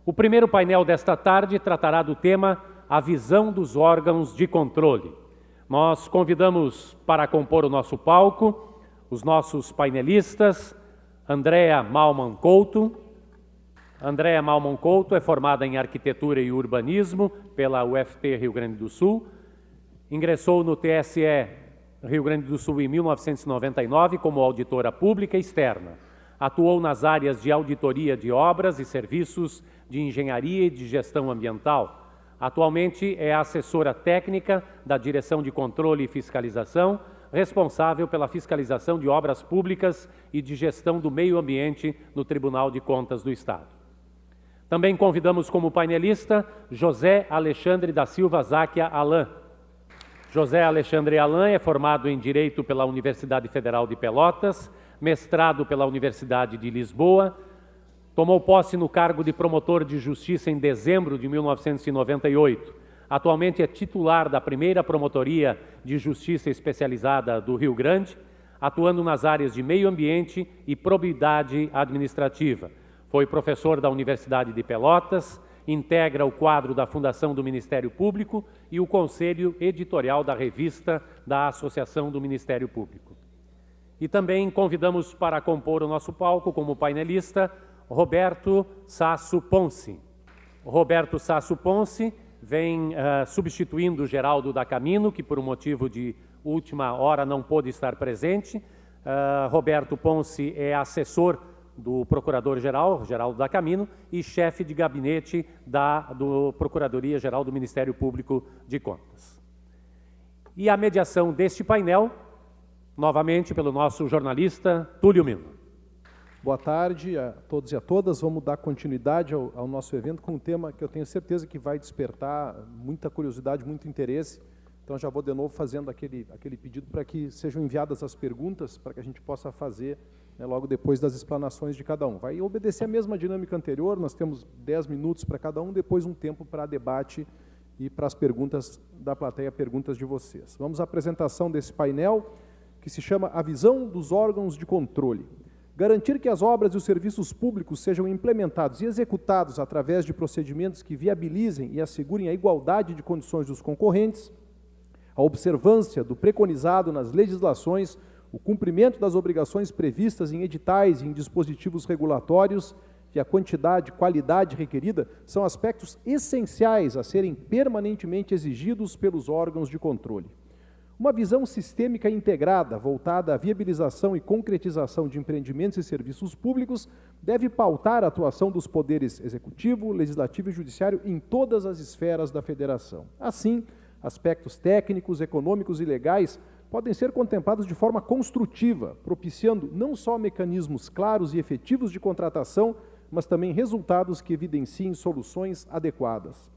O primeiro painel desta tarde tratará do tema A Visão dos Órgãos de Controle. Nós convidamos para compor o nosso palco os nossos painelistas. Andréa Malman Couto. Andréa Malman Couto é formada em Arquitetura e Urbanismo pela UFT Rio Grande do Sul. Ingressou no TSE Rio Grande do Sul em 1999 como auditora pública externa. Atuou nas áreas de auditoria de obras e serviços de engenharia e de gestão ambiental. Atualmente é assessora técnica da Direção de Controle e Fiscalização, responsável pela fiscalização de obras públicas e de gestão do meio ambiente no Tribunal de Contas do Estado. Também convidamos como painelista José Alexandre da Silva Záquia Alain. José Alexandre Alain é formado em Direito pela Universidade Federal de Pelotas, mestrado pela Universidade de Lisboa, tomou posse no cargo de promotor de justiça em dezembro de 1998. Atualmente é titular da primeira promotoria de justiça especializada do Rio Grande, atuando nas áreas de meio ambiente e probidade administrativa. Foi professor da Universidade de Pelotas, integra o quadro da Fundação do Ministério Público e o Conselho Editorial da Revista da Associação do Ministério Público. E também convidamos para compor o nosso palco como painelista Roberto Sasso Ponce. Roberto Sasso Ponce vem substituindo Geraldo da Camino, que por um motivo de última hora não pôde estar presente. Roberto Ponce é assessor do Procurador-Geral, Geraldo da Camino, e chefe de gabinete do Procuradoria-Geral do Ministério Público de Contas. E a mediação deste painel, novamente pelo nosso jornalista Túlio Mino. Boa tarde a todos e a todas. Vamos dar continuidade ao nosso evento com um tema que eu tenho certeza que vai despertar muita curiosidade, muito interesse. Então já vou de novo fazendo aquele pedido para que sejam enviadas as perguntas para que a gente possa fazer logo depois das explanações de cada um. Vai obedecer a mesma dinâmica anterior, nós temos 10 minutos para cada um, depois um tempo para debate e para as perguntas da plateia, perguntas de vocês. Vamos à apresentação desse painel, que se chama A Visão dos Órgãos de Controle. Garantir que as obras e os serviços públicos sejam implementados e executados através de procedimentos que viabilizem e assegurem a igualdade de condições dos concorrentes, a observância do preconizado nas legislações, o cumprimento das obrigações previstas em editais e em dispositivos regulatórios e a quantidade e qualidade requerida são aspectos essenciais a serem permanentemente exigidos pelos órgãos de controle. Uma visão sistêmica integrada, voltada à viabilização e concretização de empreendimentos e serviços públicos, deve pautar a atuação dos poderes executivo, legislativo e judiciário em todas as esferas da federação. Assim, aspectos técnicos, econômicos e legais podem ser contemplados de forma construtiva, propiciando não só mecanismos claros e efetivos de contratação, mas também resultados que evidenciem soluções adequadas.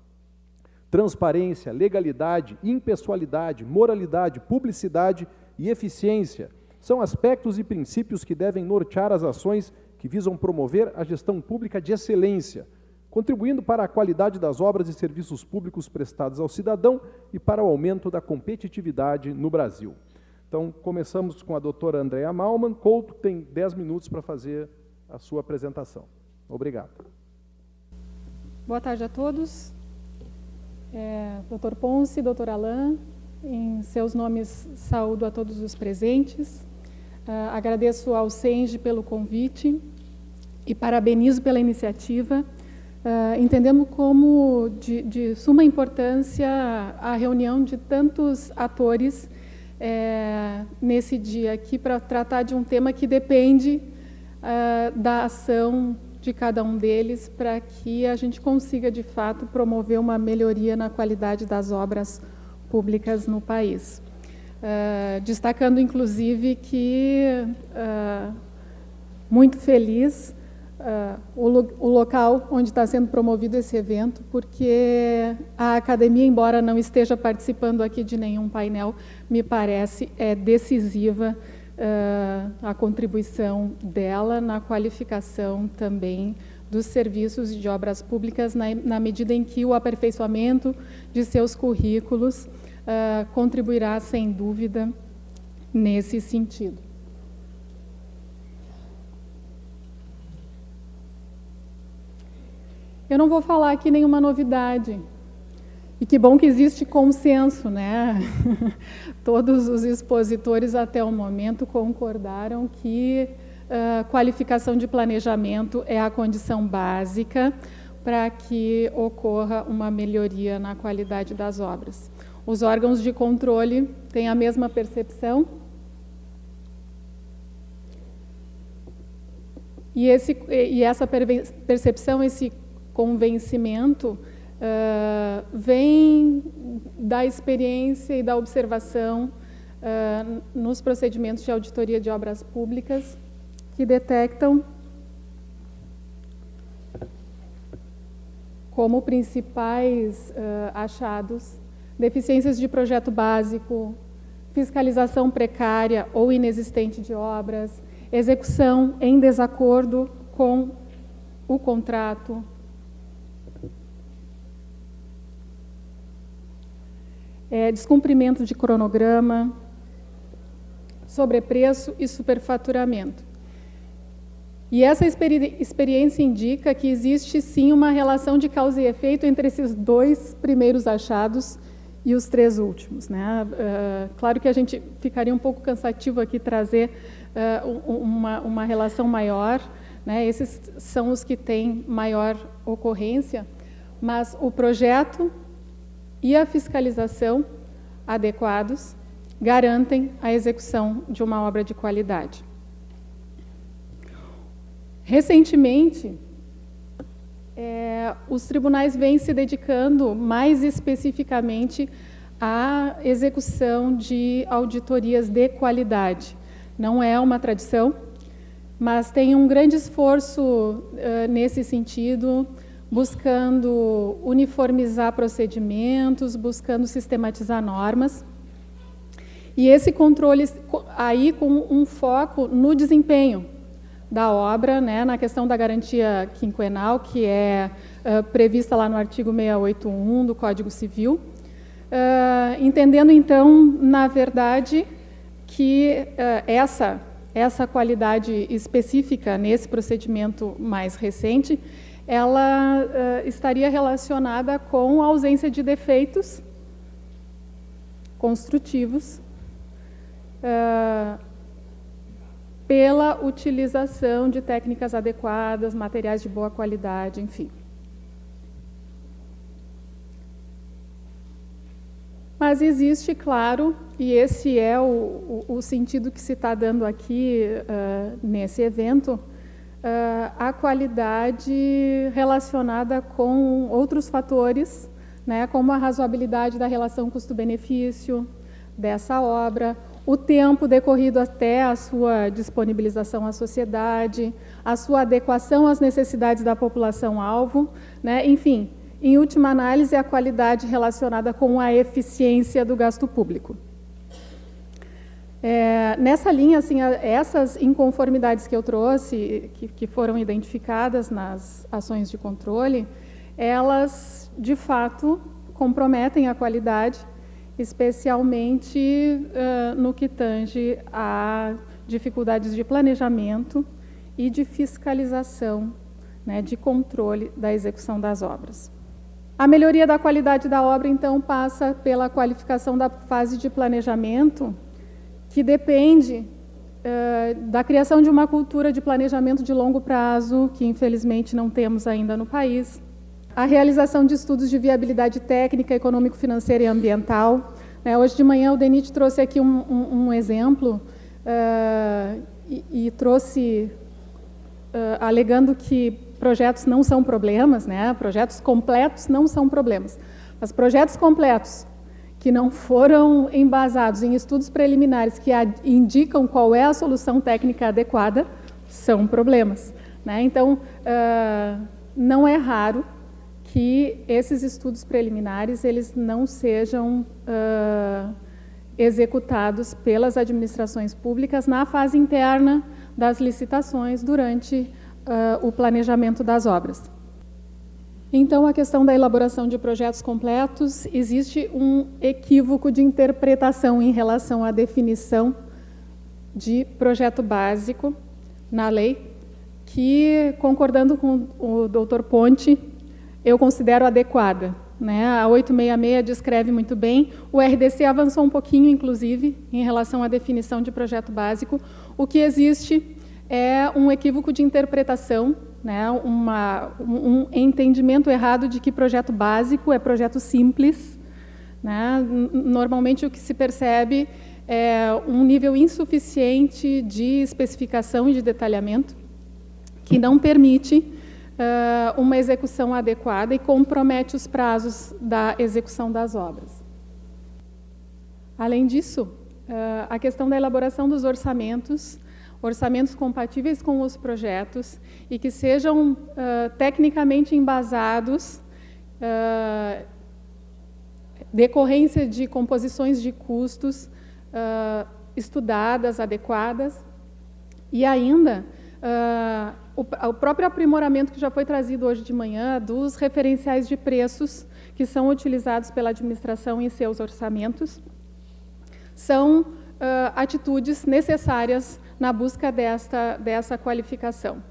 Transparência, legalidade, impessoalidade, moralidade, publicidade e eficiência são aspectos e princípios que devem nortear as ações que visam promover a gestão pública de excelência, contribuindo para a qualidade das obras e serviços públicos prestados ao cidadão e para o aumento da competitividade no Brasil. Então, começamos com a doutora Andréa Malman Couto, que tem 10 minutos para fazer a sua apresentação. Obrigado. Boa tarde a todos. Doutor Ponce, doutor Alain, em seus nomes saúdo a todos os presentes. Agradeço ao SENGE pelo convite e parabenizo pela iniciativa. Entendemos como de suma importância a reunião de tantos atores nesse dia aqui para tratar de um tema que depende da ação de cada um deles para que a gente consiga, de fato, promover uma melhoria na qualidade das obras públicas no país. Destacando, inclusive, que muito feliz o local onde está sendo promovido esse evento, porque a academia, embora não esteja participando aqui de nenhum painel, me parece decisiva a contribuição dela na qualificação também dos serviços de obras públicas, na medida em que o aperfeiçoamento de seus currículos contribuirá, sem dúvida, nesse sentido. Eu não vou falar aqui nenhuma novidade. E que bom que existe consenso, né? Todos os expositores até o momento concordaram que qualificação de planejamento é a condição básica para que ocorra uma melhoria na qualidade das obras. Os órgãos de controle têm a mesma percepção. E essa percepção, esse convencimento, vem da experiência e da observação nos procedimentos de auditoria de obras públicas, que detectam como principais achados deficiências de projeto básico, fiscalização precária ou inexistente de obras, execução em desacordo com o contrato, descumprimento de cronograma, sobrepreço e superfaturamento. E essa experiência indica que existe, sim, uma relação de causa e efeito entre esses 2 primeiros achados e os 3 últimos, né? Claro que a gente ficaria um pouco cansativo aqui trazer uma relação maior, né? Esses são os que têm maior ocorrência, mas o projeto e a fiscalização adequados garantem a execução de uma obra de qualidade. Recentemente, os tribunais vêm se dedicando mais especificamente à execução de auditorias de qualidade. Não é uma tradição, mas tem um grande esforço nesse sentido, buscando uniformizar procedimentos, buscando sistematizar normas. E esse controle aí com um foco no desempenho da obra, né, na questão da garantia quinquenal, que é prevista lá no artigo 681 do Código Civil, entendendo, então, na verdade, que essa qualidade específica nesse procedimento mais recente, ela estaria relacionada com a ausência de defeitos construtivos pela utilização de técnicas adequadas, materiais de boa qualidade, enfim. Mas existe, claro, e esse é o sentido que se está dando aqui nesse evento, a qualidade relacionada com outros fatores, né, como a razoabilidade da relação custo-benefício dessa obra, o tempo decorrido até a sua disponibilização à sociedade, a sua adequação às necessidades da população-alvo, né, enfim, em última análise, a qualidade relacionada com a eficiência do gasto público. Nessa linha, assim, essas inconformidades que eu trouxe, que foram identificadas nas ações de controle, elas, de fato, comprometem a qualidade, especialmente no que tange a dificuldades de planejamento e de fiscalização, né, de controle da execução das obras. A melhoria da qualidade da obra, então, passa pela qualificação da fase de planejamento, que depende da criação de uma cultura de planejamento de longo prazo, que infelizmente não temos ainda no país, a realização de estudos de viabilidade técnica, econômico-financeira e ambiental. Hoje de manhã o DENIT trouxe aqui um exemplo e trouxe, alegando que projetos não são problemas, né? Projetos completos não são problemas, mas projetos completos que não foram embasados em estudos preliminares que indicam qual é a solução técnica adequada, são problemas, né? Então, não é raro que esses estudos preliminares eles não sejam executados pelas administrações públicas na fase interna das licitações durante o planejamento das obras. Então, a questão da elaboração de projetos completos, existe um equívoco de interpretação em relação à definição de projeto básico na lei, que, concordando com o Dr. Ponte, eu considero adequada, né? A 866 descreve muito bem. O RDC avançou um pouquinho, inclusive, em relação à definição de projeto básico. O que existe é um equívoco de interpretação, né? Um entendimento errado de que projeto básico é projeto simples, né? Normalmente, o que se percebe é um nível insuficiente de especificação e de detalhamento, que não permite uma execução adequada e compromete os prazos da execução das obras. Além disso, a questão da elaboração dos orçamentos compatíveis com os projetos e que sejam tecnicamente embasados, decorrência de composições de custos estudadas, adequadas, e ainda o próprio aprimoramento que já foi trazido hoje de manhã dos referenciais de preços que são utilizados pela administração em seus orçamentos, são atitudes necessárias na busca dessa qualificação.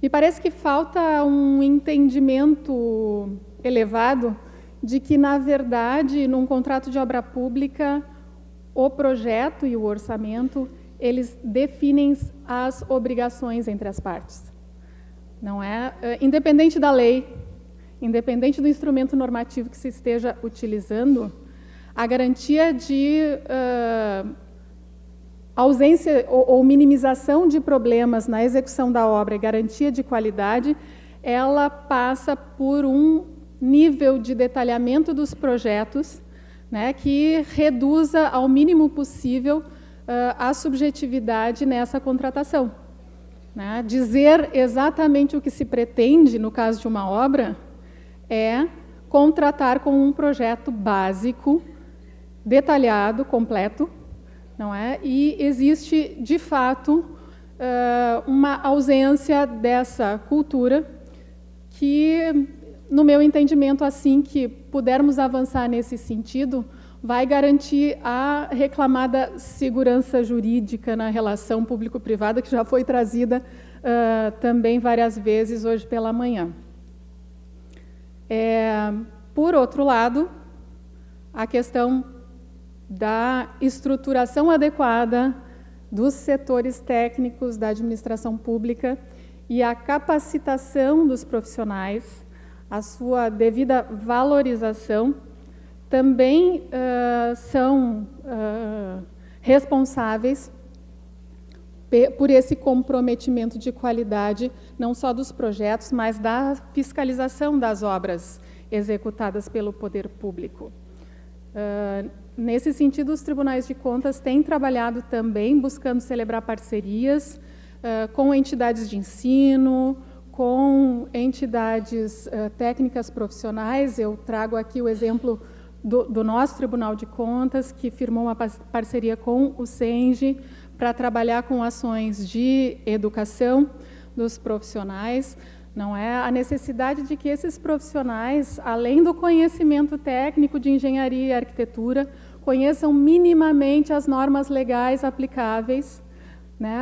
Me parece que falta um entendimento elevado de que, na verdade, num contrato de obra pública, o projeto e o orçamento, eles definem as obrigações entre as partes. Não é? Independente da lei, independente do instrumento normativo que se esteja utilizando, a garantia de ausência ou minimização de problemas na execução da obra e garantia de qualidade, ela passa por um nível de detalhamento dos projetos, né, que reduza ao mínimo possível a subjetividade nessa contratação. Né? Dizer exatamente o que se pretende, no caso de uma obra, é contratar com um projeto básico, detalhado, completo, não é? E existe, de fato, uma ausência dessa cultura que, no meu entendimento, assim que pudermos avançar nesse sentido, vai garantir a reclamada segurança jurídica na relação público-privada, que já foi trazida também várias vezes hoje pela manhã. Por outro lado, a questão da estruturação adequada dos setores técnicos da administração pública e a capacitação dos profissionais, a sua devida valorização, também são responsáveis por esse comprometimento de qualidade, não só dos projetos, mas da fiscalização das obras executadas pelo poder público. Nesse sentido, os tribunais de contas têm trabalhado também buscando celebrar parcerias com entidades de ensino, com entidades técnicas profissionais. Eu trago aqui o exemplo do nosso Tribunal de Contas, que firmou uma parceria com o SENGE para trabalhar com ações de educação dos profissionais. Não é a necessidade de que esses profissionais, além do conhecimento técnico de engenharia e arquitetura, conheçam minimamente as normas legais aplicáveis, né?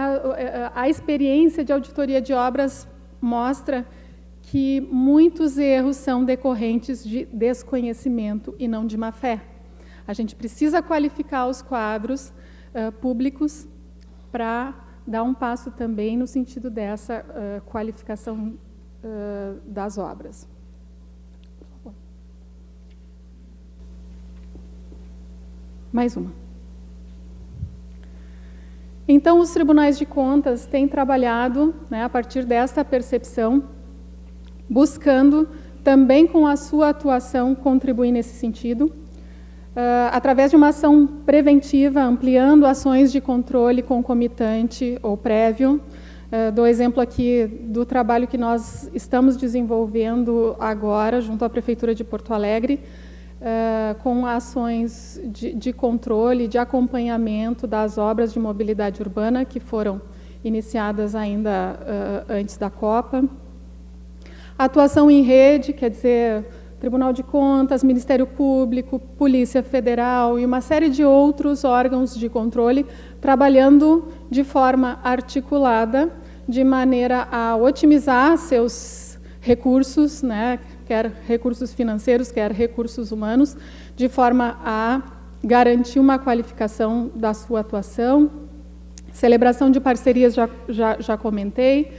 A experiência de auditoria de obras mostra que muitos erros são decorrentes de desconhecimento e não de má-fé. A gente precisa qualificar os quadros públicos para dar um passo também no sentido dessa qualificação das obras. Mais uma. Então, os tribunais de contas têm trabalhado, né, a partir desta percepção, buscando, também com a sua atuação, contribuir nesse sentido, através de uma ação preventiva, ampliando ações de controle concomitante ou prévio. Dou exemplo aqui do trabalho que nós estamos desenvolvendo agora, junto à Prefeitura de Porto Alegre, com ações de controle, de acompanhamento das obras de mobilidade urbana que foram iniciadas ainda antes da Copa. Atuação em rede, quer dizer, Tribunal de Contas, Ministério Público, Polícia Federal e uma série de outros órgãos de controle, trabalhando de forma articulada, de maneira a otimizar seus recursos, né, quer recursos financeiros, quer recursos humanos, de forma a garantir uma qualificação da sua atuação. Celebração de parcerias, já comentei.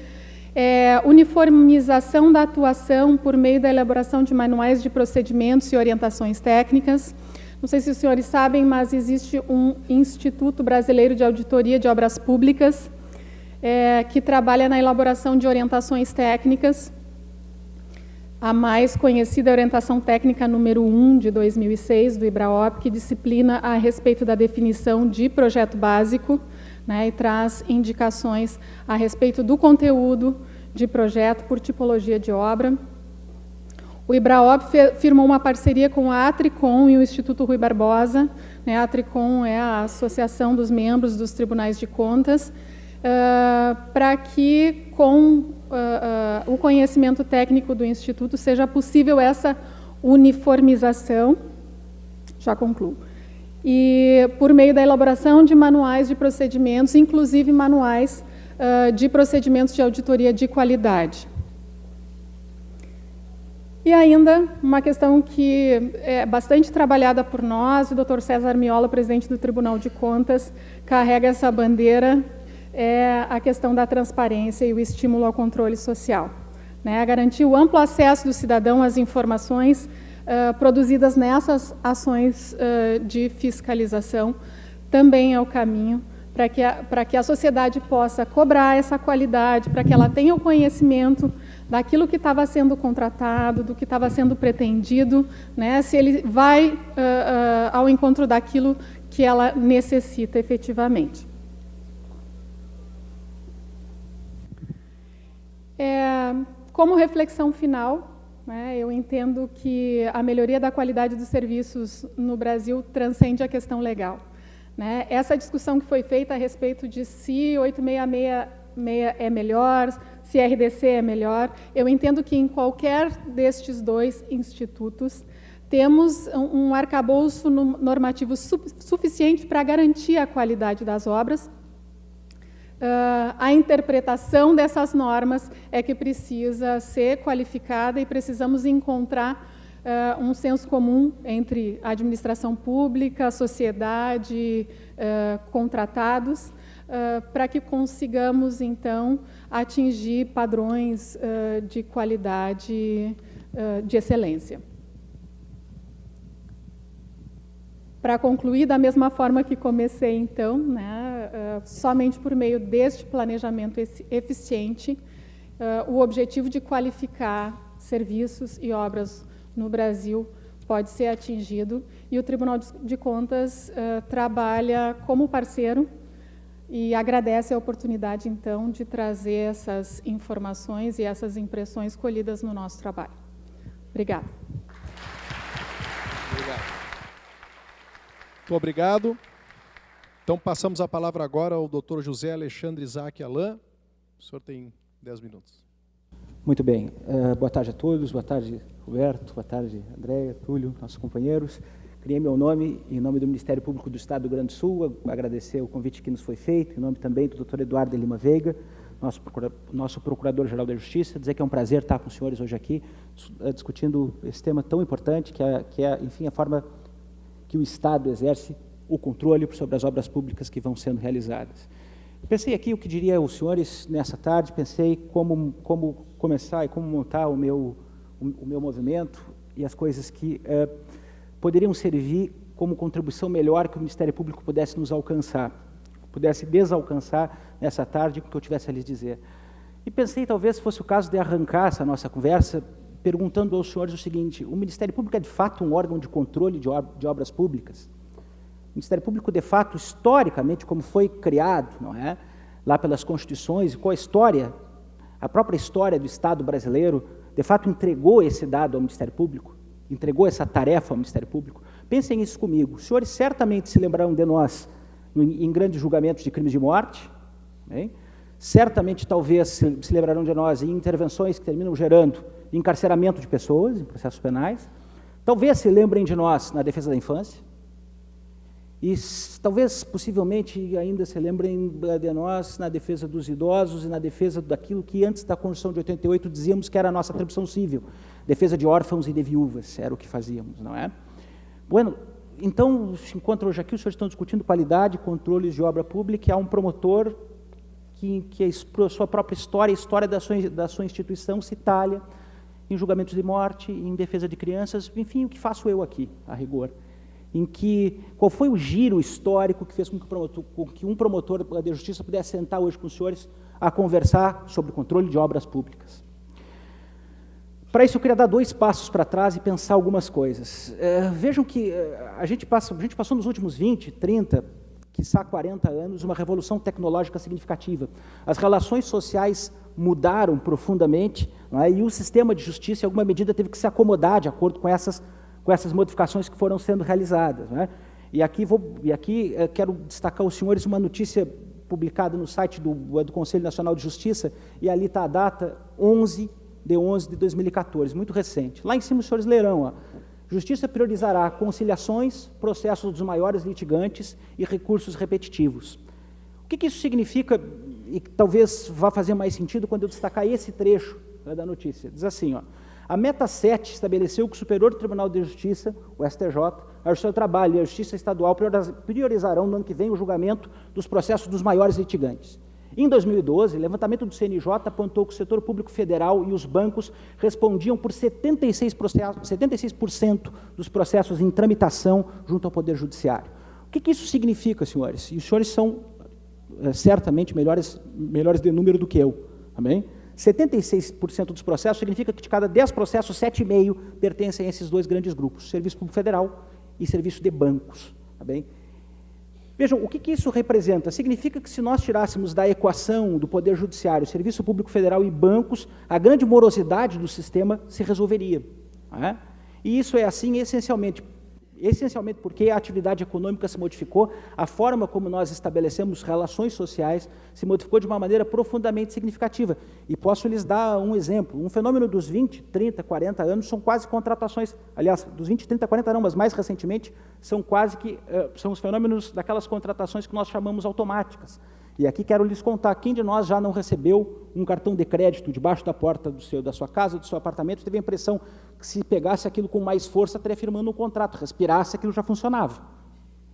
Uniformização da atuação por meio da elaboração de manuais de procedimentos e orientações técnicas. Não sei se os senhores sabem, mas existe um Instituto Brasileiro de Auditoria de Obras Públicas, que trabalha na elaboração de orientações técnicas. A mais conhecida orientação técnica número 1, de 2006, do IBRAOP, que disciplina a respeito da definição de projeto básico, né, e traz indicações a respeito do conteúdo de projeto por tipologia de obra. O IBRAOP firmou uma parceria com a Atricom e o Instituto Rui Barbosa. Né, a Atricom é a Associação dos Membros dos Tribunais de Contas, para que, com o conhecimento técnico do Instituto, seja possível essa uniformização. Já concluo. E por meio da elaboração de manuais de procedimentos, inclusive manuais de procedimentos de auditoria de qualidade. E ainda uma questão que é bastante trabalhada por nós, o Dr. César Miola, presidente do Tribunal de Contas, carrega essa bandeira, é a questão da transparência e o estímulo ao controle social. Né? Garantir o amplo acesso do cidadão às informações produzidas nessas ações de fiscalização também é o caminho para que a sociedade possa cobrar essa qualidade, para que ela tenha o conhecimento daquilo que estava sendo contratado, do que estava sendo pretendido, né, se ele vai ao encontro daquilo que ela necessita efetivamente. Como reflexão final, né, eu entendo que a melhoria da qualidade dos serviços no Brasil transcende a questão legal. Né? Essa discussão que foi feita a respeito de se 866 é melhor, se RDC é melhor, eu entendo que em qualquer destes dois institutos temos um arcabouço normativo suficiente para garantir a qualidade das obras. A interpretação dessas normas é que precisa ser qualificada e precisamos encontrar um senso comum entre a administração pública, a sociedade, contratados, para que consigamos, então, atingir padrões de qualidade, de excelência. Para concluir, da mesma forma que comecei, então, né, somente por meio deste planejamento eficiente, o objetivo de qualificar serviços e obras no Brasil pode ser atingido, e o Tribunal de Contas trabalha como parceiro e agradece a oportunidade, então, de trazer essas informações e essas impressões colhidas no nosso trabalho. Obrigada. Obrigado. Muito obrigado. Então, passamos a palavra agora ao Dr. José Alexandre Isaac Alain. O senhor tem 10 minutos. Muito bem. Boa tarde a todos. Boa tarde, Roberto. Boa tarde, Andréia, Túlio, nossos companheiros. Queria, em meu nome, em nome do Ministério Público do Estado do Rio Grande do Sul, agradecer o convite que nos foi feito, em nome também do Dr. Eduardo de Lima Veiga, nosso Procurador-Geral da Justiça, dizer que é um prazer estar com os senhores hoje aqui, discutindo esse tema tão importante, que é, enfim, a forma que o Estado exerce o controle sobre as obras públicas que vão sendo realizadas. Pensei aqui o que diria aos senhores nessa tarde, pensei como começar e como montar o meu movimento e as coisas que poderiam servir como contribuição melhor que o Ministério Público pudesse nos alcançar, pudesse desalcançar nessa tarde com o que eu tivesse a lhes dizer. E pensei, talvez fosse o caso de arrancar essa nossa conversa perguntando aos senhores o seguinte: o Ministério Público é de fato um órgão de controle de obras públicas? O Ministério Público, de fato, historicamente, como foi criado, não é? Lá pelas Constituições, e qual a história, a própria história do Estado brasileiro, de fato entregou esse dado ao Ministério Público, entregou essa tarefa ao Ministério Público? Pensem nisso comigo. Os senhores certamente se lembrarão de nós em grandes julgamentos de crimes de morte, bem? Certamente, talvez, se lembrarão de nós em intervenções que terminam gerando encarceramento de pessoas em processos penais. Talvez se lembrem de nós na defesa da infância. E talvez, possivelmente, ainda se lembrem de nós na defesa dos idosos e na defesa daquilo que antes da Constituição de 88 dizíamos que era a nossa atribuição civil, defesa de órfãos e de viúvas, era o que fazíamos, não é? Bueno, então, se encontra hoje aqui, os senhores estão discutindo qualidade, controles de obra pública, e há um promotor que a sua própria história, a história da sua instituição se talha em julgamentos de morte, em defesa de crianças, enfim, o que faço eu aqui, a rigor? Qual foi o giro histórico que fez com que um promotor de justiça pudesse sentar hoje com os senhores a conversar sobre o controle de obras públicas? Para isso, eu queria dar 2 passos para trás e pensar algumas coisas. Vejam que a gente passou nos últimos 20, 30, quiçá 40 anos, uma revolução tecnológica significativa. As relações sociais mudaram profundamente, não é? E o sistema de justiça, em alguma medida, teve que se acomodar de acordo com essas modificações que foram sendo realizadas, não é? E aqui quero destacar aos senhores uma notícia publicada no site do Conselho Nacional de Justiça, e ali está a data 11 de 2014, muito recente. Lá em cima os senhores lerão, ó, Justiça priorizará conciliações, processos dos maiores litigantes e recursos repetitivos. O que isso significa, e talvez vá fazer mais sentido quando eu destacar esse trecho da notícia? Diz assim, ó, a Meta 7 estabeleceu que o Superior Tribunal de Justiça, o STJ, o seu trabalho e a Justiça Estadual priorizarão no ano que vem o julgamento dos processos dos maiores litigantes. Em 2012, o levantamento do CNJ apontou que o setor público federal e os bancos respondiam por 76% dos processos em tramitação junto ao Poder Judiciário. O que isso significa, senhores? E os senhores são certamente melhores de número do que eu, também. 76% dos processos significa que de cada 10 processos, 7,5 pertencem a esses 2 grandes grupos, Serviço Público Federal e Serviço de Bancos, tá bem? Vejam, o que isso representa? Significa que se nós tirássemos da equação do Poder Judiciário, Serviço Público Federal e bancos, a grande morosidade do sistema se resolveria. Não é? E isso é assim essencialmente porque a atividade econômica se modificou, a forma como nós estabelecemos relações sociais se modificou de uma maneira profundamente significativa. E posso lhes dar um exemplo. Um fenômeno dos 20, 30, 40 anos são quase contratações, aliás, dos 20, 30, 40 não, mas mais recentemente, são os fenômenos daquelas contratações que nós chamamos automáticas. E aqui quero lhes contar, quem de nós já não recebeu um cartão de crédito debaixo da porta da sua casa, do seu apartamento, teve a impressão que se pegasse aquilo com mais força, estaria firmando um contrato, respirasse, aquilo já funcionava.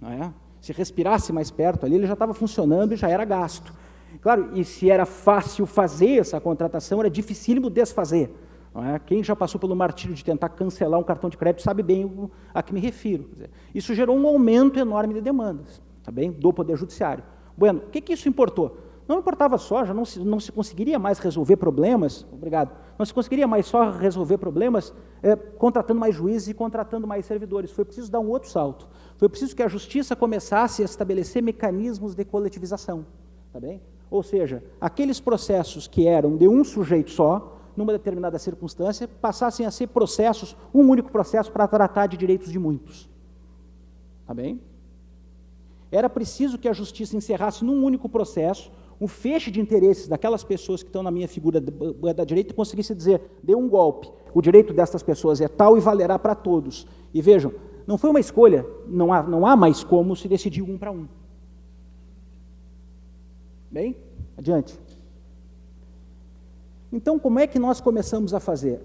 Não é? Se respirasse mais perto ali, ele já estava funcionando e já era gasto. Claro, e se era fácil fazer essa contratação, era dificílimo desfazer. Não é? Quem já passou pelo martírio de tentar cancelar um cartão de crédito sabe bem a que me refiro. Quer dizer, isso gerou um aumento enorme de demandas, tá bem? Do Poder Judiciário. Bueno, o que isso importou? Não importava só, já não se conseguiria mais resolver problemas, obrigado, não se conseguiria mais só resolver problemas contratando mais juízes e contratando mais servidores. Foi preciso dar um outro salto. Foi preciso que a Justiça começasse a estabelecer mecanismos de coletivização, tá bem? Ou seja, aqueles processos que eram de um sujeito só, numa determinada circunstância, passassem a ser processos, um único processo para tratar de direitos de muitos. Tá bem? Era preciso que a Justiça encerrasse num único processo um feixe de interesses daquelas pessoas que estão na minha figura da direita e conseguisse dizer, dê um golpe, o direito destas pessoas é tal e valerá para todos. E vejam, não foi uma escolha, não há mais como se decidir um para um. Bem, adiante. Então, como é que nós começamos a fazer?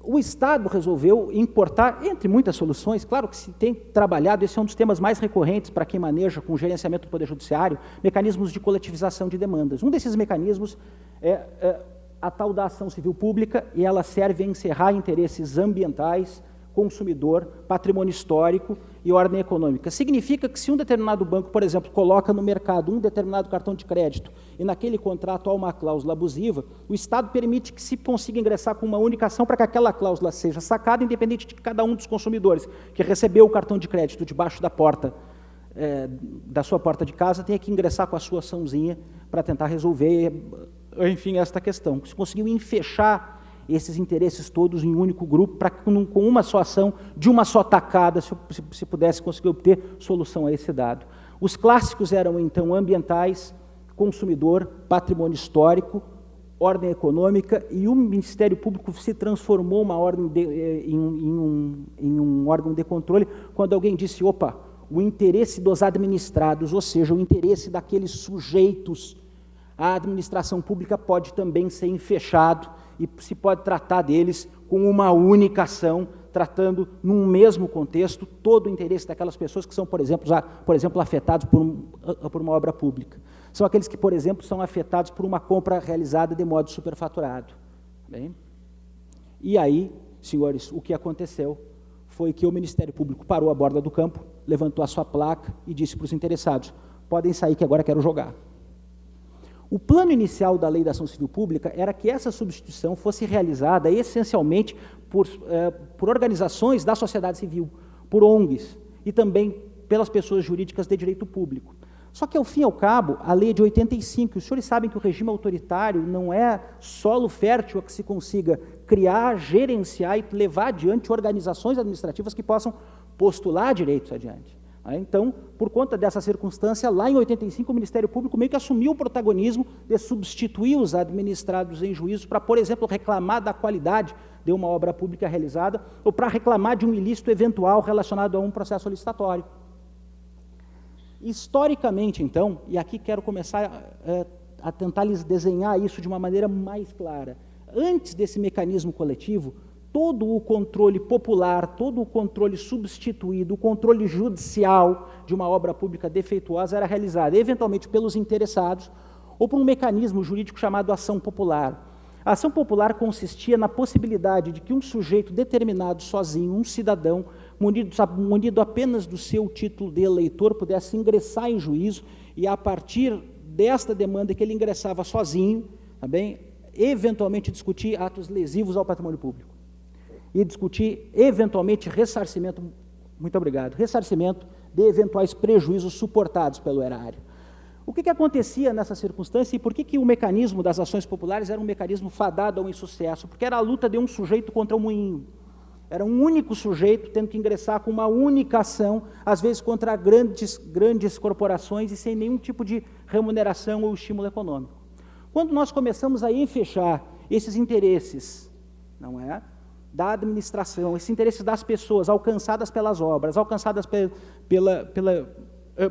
O Estado resolveu importar, entre muitas soluções, claro que se tem trabalhado, esse é um dos temas mais recorrentes para quem maneja com o gerenciamento do Poder Judiciário, mecanismos de coletivização de demandas. Um desses mecanismos é a tal da ação civil pública, e ela serve a encerrar interesses ambientais, consumidor, patrimônio histórico e ordem econômica. Significa que se um determinado banco, por exemplo, coloca no mercado um determinado cartão de crédito e naquele contrato há uma cláusula abusiva, o Estado permite que se consiga ingressar com uma única ação para que aquela cláusula seja sacada, independente de que cada um dos consumidores que recebeu o cartão de crédito debaixo da porta, da sua porta de casa, tenha que ingressar com a sua açãozinha para tentar resolver, enfim, esta questão. Se conseguiu enfechar esses interesses todos em um único grupo, para que com uma só ação, de uma só tacada, se pudesse conseguir obter solução a esse dado. Os clássicos eram, então, ambientais, consumidor, patrimônio histórico, ordem econômica, e o Ministério Público se transformou em um órgão de controle, quando alguém disse, opa, o interesse dos administrados, ou seja, o interesse daqueles sujeitos. A administração pública pode também ser enfechado e se pode tratar deles com uma única ação, tratando num mesmo contexto todo o interesse daquelas pessoas que são, por exemplo, afetados por uma obra pública. São aqueles que, por exemplo, são afetados por uma compra realizada de modo superfaturado. Bem? E aí, senhores, o que aconteceu foi que o Ministério Público parou à borda do campo, levantou a sua placa e disse para os interessados: podem sair que agora quero jogar. O plano inicial da Lei da Ação Civil Pública era que essa substituição fosse realizada essencialmente por organizações da sociedade civil, por ONGs e também pelas pessoas jurídicas de direito público. Só que, ao fim e ao cabo, a lei é de 85, os senhores sabem que o regime autoritário não é solo fértil a que se consiga criar, gerenciar e levar adiante organizações administrativas que possam postular direitos adiante. Então, por conta dessa circunstância, lá em 85, o Ministério Público meio que assumiu o protagonismo de substituir os administrados em juízo para, por exemplo, reclamar da qualidade de uma obra pública realizada ou para reclamar de um ilícito eventual relacionado a um processo licitatório. Historicamente, então, e aqui quero começar a tentar lhes desenhar isso de uma maneira mais clara, antes desse mecanismo coletivo, todo o controle popular, todo o controle substituído, o controle judicial de uma obra pública defeituosa era realizado, eventualmente, pelos interessados ou por um mecanismo jurídico chamado ação popular. A ação popular consistia na possibilidade de que um sujeito determinado sozinho, um cidadão, munido apenas do seu título de eleitor, pudesse ingressar em juízo e, a partir desta demanda que ele ingressava sozinho, também, eventualmente discutir atos lesivos ao patrimônio público. E discutir, eventualmente, ressarcimento, muito obrigado, ressarcimento de eventuais prejuízos suportados pelo erário. O que acontecia nessa circunstância e por que o mecanismo das ações populares era um mecanismo fadado ao insucesso? Porque era a luta de um sujeito contra um moinho. Era um único sujeito tendo que ingressar com uma única ação, às vezes contra grandes corporações e sem nenhum tipo de remuneração ou estímulo econômico. Quando nós começamos a enfechar esses interesses, não é? Da administração, esses interesses das pessoas alcançadas pelas obras, alcançadas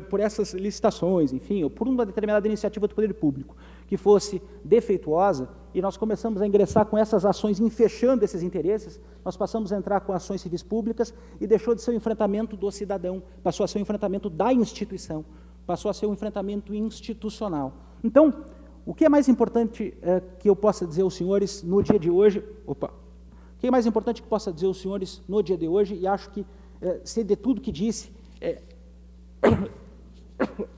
por essas licitações, enfim, ou por uma determinada iniciativa do poder público, que fosse defeituosa, e nós começamos a ingressar com essas ações, enfechando esses interesses, nós passamos a entrar com ações civis públicas e deixou de ser o enfrentamento do cidadão, passou a ser o enfrentamento da instituição, passou a ser um enfrentamento institucional. Então, o que é mais importante que eu possa dizer aos senhores no dia de hoje, o que é mais importante que possa dizer aos senhores no dia de hoje, e acho que, sei de tudo que disse,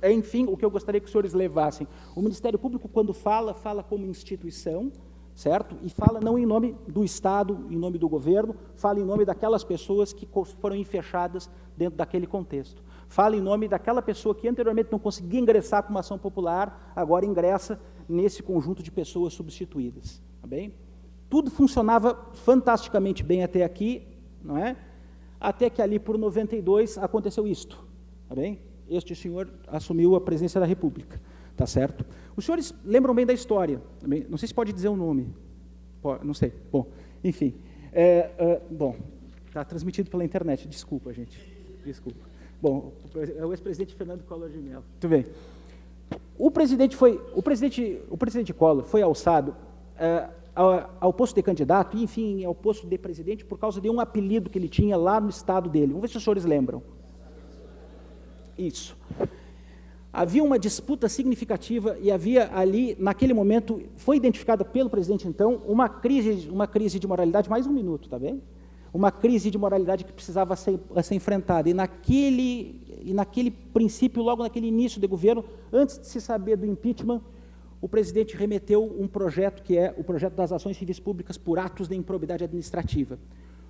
enfim, o que eu gostaria que os senhores levassem. O Ministério Público, quando fala como instituição, certo? E fala não em nome do Estado, em nome do governo, fala em nome daquelas pessoas que foram enfechadas dentro daquele contexto. Fala em nome daquela pessoa que anteriormente não conseguia ingressar com uma ação popular, agora ingressa nesse conjunto de pessoas substituídas. Tá bem? Tudo funcionava fantasticamente bem até aqui, não é? Até que ali por 92 aconteceu isto, tá bem? Este senhor assumiu a presidência da República, tá certo? Os senhores lembram bem da história, tá bem? Não sei se pode dizer o nome, não sei, bom, enfim, bom, está transmitido pela internet, desculpa, gente, desculpa. Bom, é o ex-presidente Fernando Collor de Mello, muito bem. O presidente Collor foi alçado ao posto de candidato e, enfim, ao posto de presidente por causa de um apelido que ele tinha lá no estado dele. Vamos ver se os senhores lembram. Isso. Havia uma disputa significativa e havia ali, naquele momento, foi identificada pelo presidente, então, uma crise de moralidade, mais um minuto, tá bem? Uma crise de moralidade que precisava ser enfrentada. E naquele princípio, logo naquele início de governo, antes de se saber do impeachment, o presidente remeteu um projeto que é o projeto das ações civis públicas por atos de improbidade administrativa.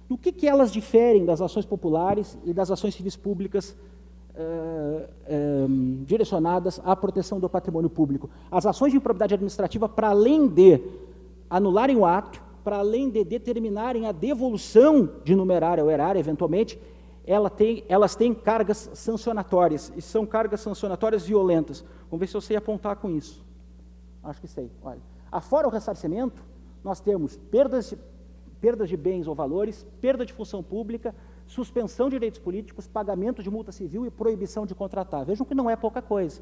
No que elas diferem das ações populares e das ações civis públicas direcionadas à proteção do patrimônio público? As ações de improbidade administrativa, para além de anularem o ato, para além de determinarem a devolução de numerário ao erário, eventualmente, elas têm cargas sancionatórias, e são cargas sancionatórias violentas. Vamos ver se eu sei apontar com isso. Acho que sei. Olha, afora o ressarcimento, nós temos perdas de bens ou valores, perda de função pública, suspensão de direitos políticos, pagamento de multa civil e proibição de contratar. Vejam que não é pouca coisa.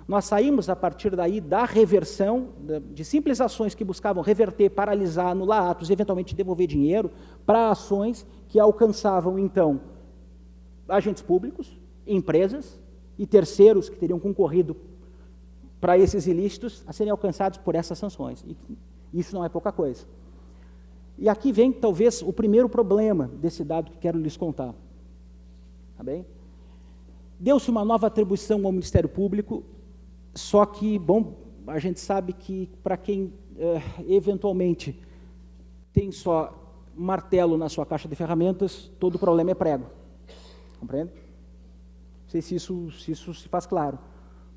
Nós saímos, a partir daí, da reversão, de simples ações que buscavam reverter, paralisar, anular atos e, eventualmente, devolver dinheiro, para ações que alcançavam, então, agentes públicos, empresas e terceiros que teriam concorrido para esses ilícitos a serem alcançados por essas sanções. E isso não é pouca coisa. E aqui vem, talvez, o primeiro problema desse dado que quero lhes contar. Tá bem? Deu-se uma nova atribuição ao Ministério Público, só que, bom, a gente sabe que para quem eventualmente tem só martelo na sua caixa de ferramentas, todo o problema é prego. Compreende? Não sei se isso se faz claro.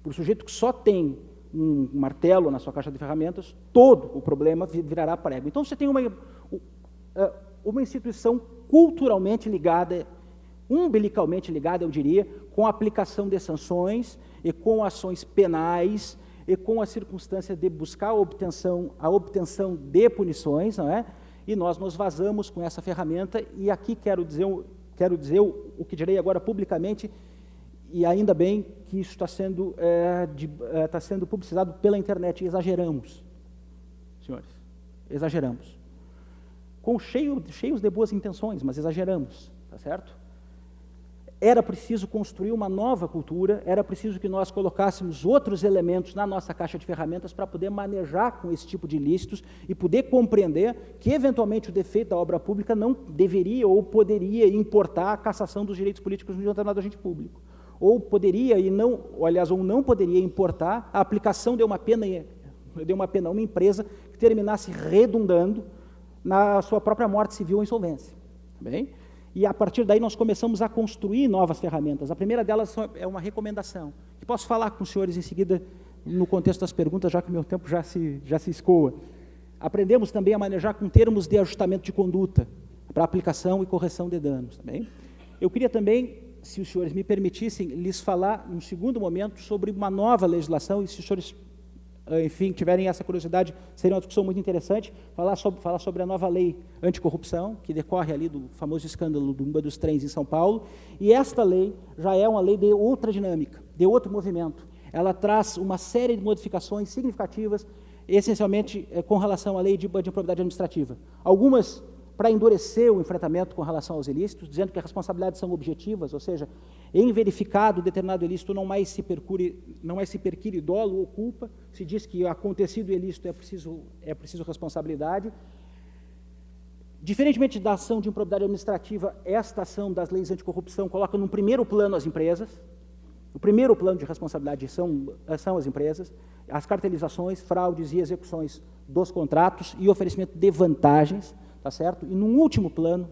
Para o sujeito que só tem um martelo na sua caixa de ferramentas, todo o problema virará prego. Então, você tem uma instituição culturalmente ligada, umbilicalmente ligada, eu diria, com a aplicação de sanções e com ações penais e com a circunstância de buscar a obtenção de punições, não é? E nós nos vazamos com essa ferramenta, e aqui quero dizer o que direi agora publicamente, e ainda bem que isso está sendo publicizado pela internet. Exageramos, senhores, exageramos. Cheios de boas intenções, mas exageramos, tá certo? Era preciso construir uma nova cultura, era preciso que nós colocássemos outros elementos na nossa caixa de ferramentas para poder manejar com esse tipo de ilícitos e poder compreender que, eventualmente, o defeito da obra pública não deveria ou poderia importar a cassação dos direitos políticos de um determinado agente público. Ou poderia, ou não poderia importar a aplicação de uma pena a uma empresa que terminasse redundando na sua própria morte civil ou insolvência. Bem? E, a partir daí, nós começamos a construir novas ferramentas. A primeira delas é uma recomendação, que posso falar com os senhores em seguida, no contexto das perguntas, já que o meu tempo já se escoa. Aprendemos também a manejar com termos de ajustamento de conduta, para aplicação e correção de danos. Também. Eu queria também, se os senhores me permitissem, lhes falar, num segundo momento, sobre uma nova legislação, e se os senhores, enfim, tiverem essa curiosidade, seria uma discussão muito interessante, falar sobre a nova lei anticorrupção, que decorre ali do famoso escândalo do Umba dos Trens em São Paulo, e esta lei já é uma lei de outra dinâmica, de outro movimento. Ela traz uma série de modificações significativas, essencialmente com relação à lei de improbidade administrativa. Algumas para endurecer o enfrentamento com relação aos ilícitos, dizendo que as responsabilidades são objetivas, ou seja, em verificado determinado ilícito não mais se perquire dolo ou culpa, se diz que acontecido o ilícito é preciso responsabilidade. Diferentemente da ação de improbidade administrativa, esta ação das leis anticorrupção coloca num primeiro plano as empresas. O primeiro plano de responsabilidade são as empresas, as cartelizações, fraudes e execuções dos contratos e oferecimento de vantagens, tá certo? E num último plano,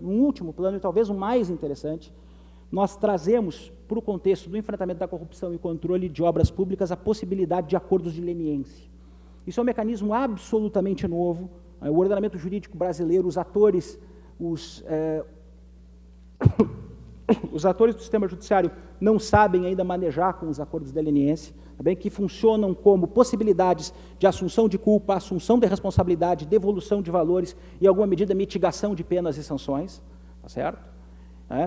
e talvez o mais interessante, nós trazemos para o contexto do enfrentamento da corrupção e controle de obras públicas a possibilidade de acordos de leniência. Isso é um mecanismo absolutamente novo. O ordenamento jurídico brasileiro, os atores do sistema judiciário não sabem ainda manejar com os acordos de leniência, também, que funcionam como possibilidades de assunção de culpa, assunção de responsabilidade, devolução de valores e, em alguma medida, mitigação de penas e sanções, tá certo?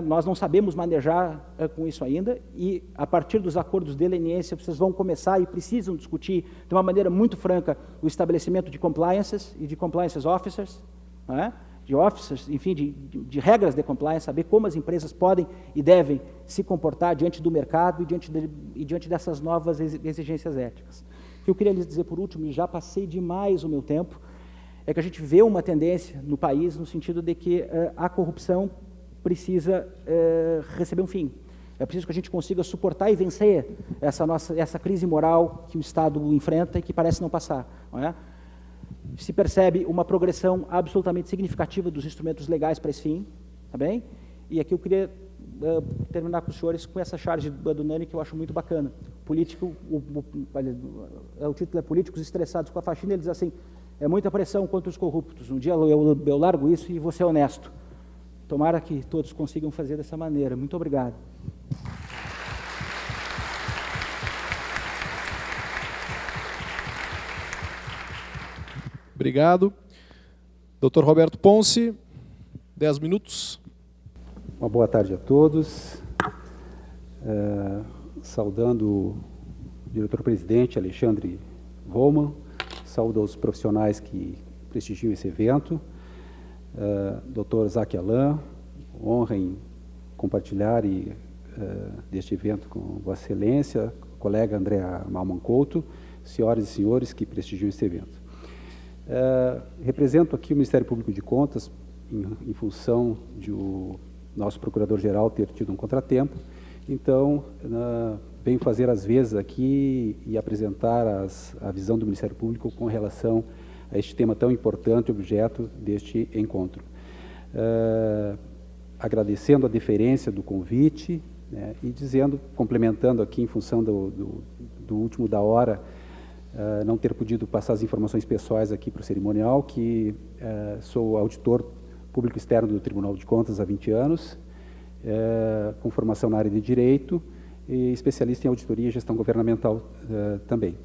Nós não sabemos manejar com isso ainda, e a partir dos acordos de leniência vocês vão começar e precisam discutir de uma maneira muito franca o estabelecimento de compliances e de compliance officers, de officers, enfim, de regras de compliance, saber como as empresas podem e devem se comportar diante do mercado e diante dessas novas exigências éticas. O que eu queria lhes dizer por último, e já passei demais o meu tempo, é que a gente vê uma tendência no país no sentido de que a corrupção precisa receber um fim. É preciso que a gente consiga suportar e vencer essa crise moral que o Estado enfrenta e que parece não passar, não é? Se percebe uma progressão absolutamente significativa dos instrumentos legais para esse fim, tá bem? E aqui eu queria terminar com os senhores com essa charge do Nani, que eu acho muito bacana. O título é Políticos Estressados com a Faxina, ele diz assim, é muita pressão contra os corruptos, um dia eu largo isso e vou ser honesto. Tomara que todos consigam fazer dessa maneira. Muito obrigado. Obrigado. Dr. Roberto Ponce, 10 minutos. Uma boa tarde a todos. Saudando o diretor-presidente Alexandre Roman, saúdo aos profissionais que prestigiam esse evento, Dr. Zac Alain, honra em compartilhar deste evento com Vossa Excelência, colega André Malman Couto, senhoras e senhores que prestigiam esse evento. Represento aqui o Ministério Público de Contas em função de o nosso Procurador-Geral ter tido um contratempo, então venho fazer as vezes aqui e apresentar a visão do Ministério Público com relação a este tema tão importante, objeto deste encontro. Agradecendo a deferência do convite, né, e dizendo, complementando aqui em função do último da hora, não ter podido passar as informações pessoais aqui para o cerimonial, que sou auditor público externo do Tribunal de Contas há 20 anos, com formação na área de Direito e especialista em auditoria e gestão governamental também.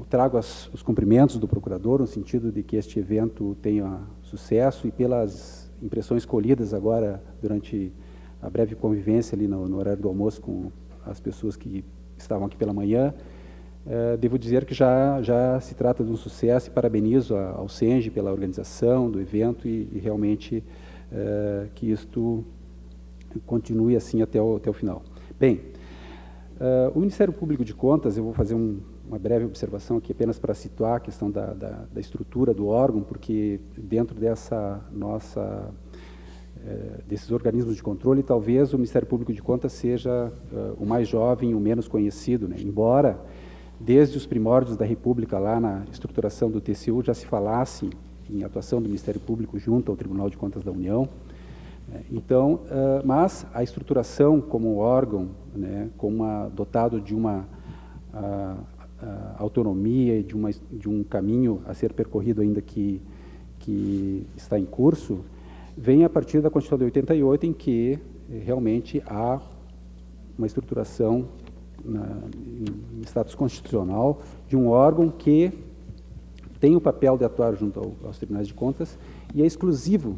Trago os cumprimentos do Procurador, no sentido de que este evento tenha sucesso, e pelas impressões colhidas agora durante a breve convivência ali no horário do almoço com as pessoas que estavam aqui pela manhã, devo dizer que já se trata de um sucesso, e parabenizo ao CENGE pela organização do evento e realmente que isto continue assim até o final. Bem, o Ministério Público de Contas, eu vou fazer uma breve observação aqui apenas para situar a questão da estrutura do órgão, porque dentro desses organismos de controle, talvez o Ministério Público de Contas seja o mais jovem, o menos conhecido, né? Embora desde os primórdios da República, lá na estruturação do TCU, já se falasse em atuação do Ministério Público junto ao Tribunal de Contas da União. Então, mas a estruturação como órgão, né, dotado de uma autonomia e de um caminho a ser percorrido ainda que está em curso, vem a partir da Constituição de 88, em que realmente há uma estruturação em status constitucional de um órgão que tem o papel de atuar junto aos tribunais de contas e é exclusivo,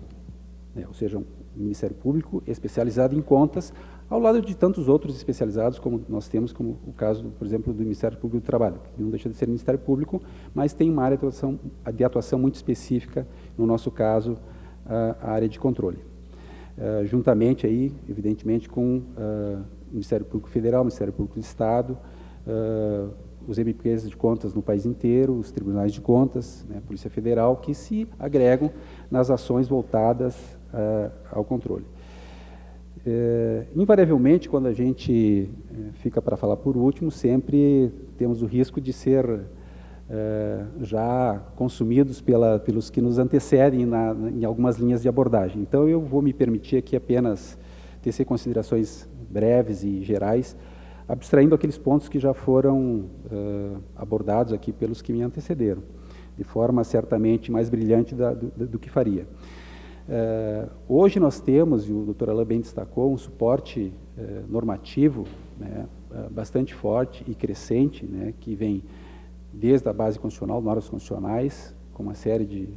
né, ou seja, um Ministério Público especializado em contas, ao lado de tantos outros especializados, como nós temos, como o caso, por exemplo, do Ministério Público do Trabalho, que não deixa de ser Ministério Público, mas tem uma área de atuação muito específica, no nosso caso, a área de controle. Juntamente, aí, evidentemente, com o Ministério Público Federal, o Ministério Público do Estado, os MPs de contas no país inteiro, os tribunais de contas, né, a Polícia Federal, que se agregam nas ações voltadas ao controle. Invariavelmente, quando a gente fica para falar por último, sempre temos o risco de ser já consumidos pelos que nos antecedem em algumas linhas de abordagem. Então, eu vou me permitir aqui apenas tecer considerações breves e gerais, abstraindo aqueles pontos que já foram abordados aqui pelos que me antecederam, de forma certamente mais brilhante do que faria. Hoje nós temos, e o Dr. Alain bem destacou, um suporte normativo, né, bastante forte e crescente, né, que vem desde a base constitucional, normas constitucionais, com uma série de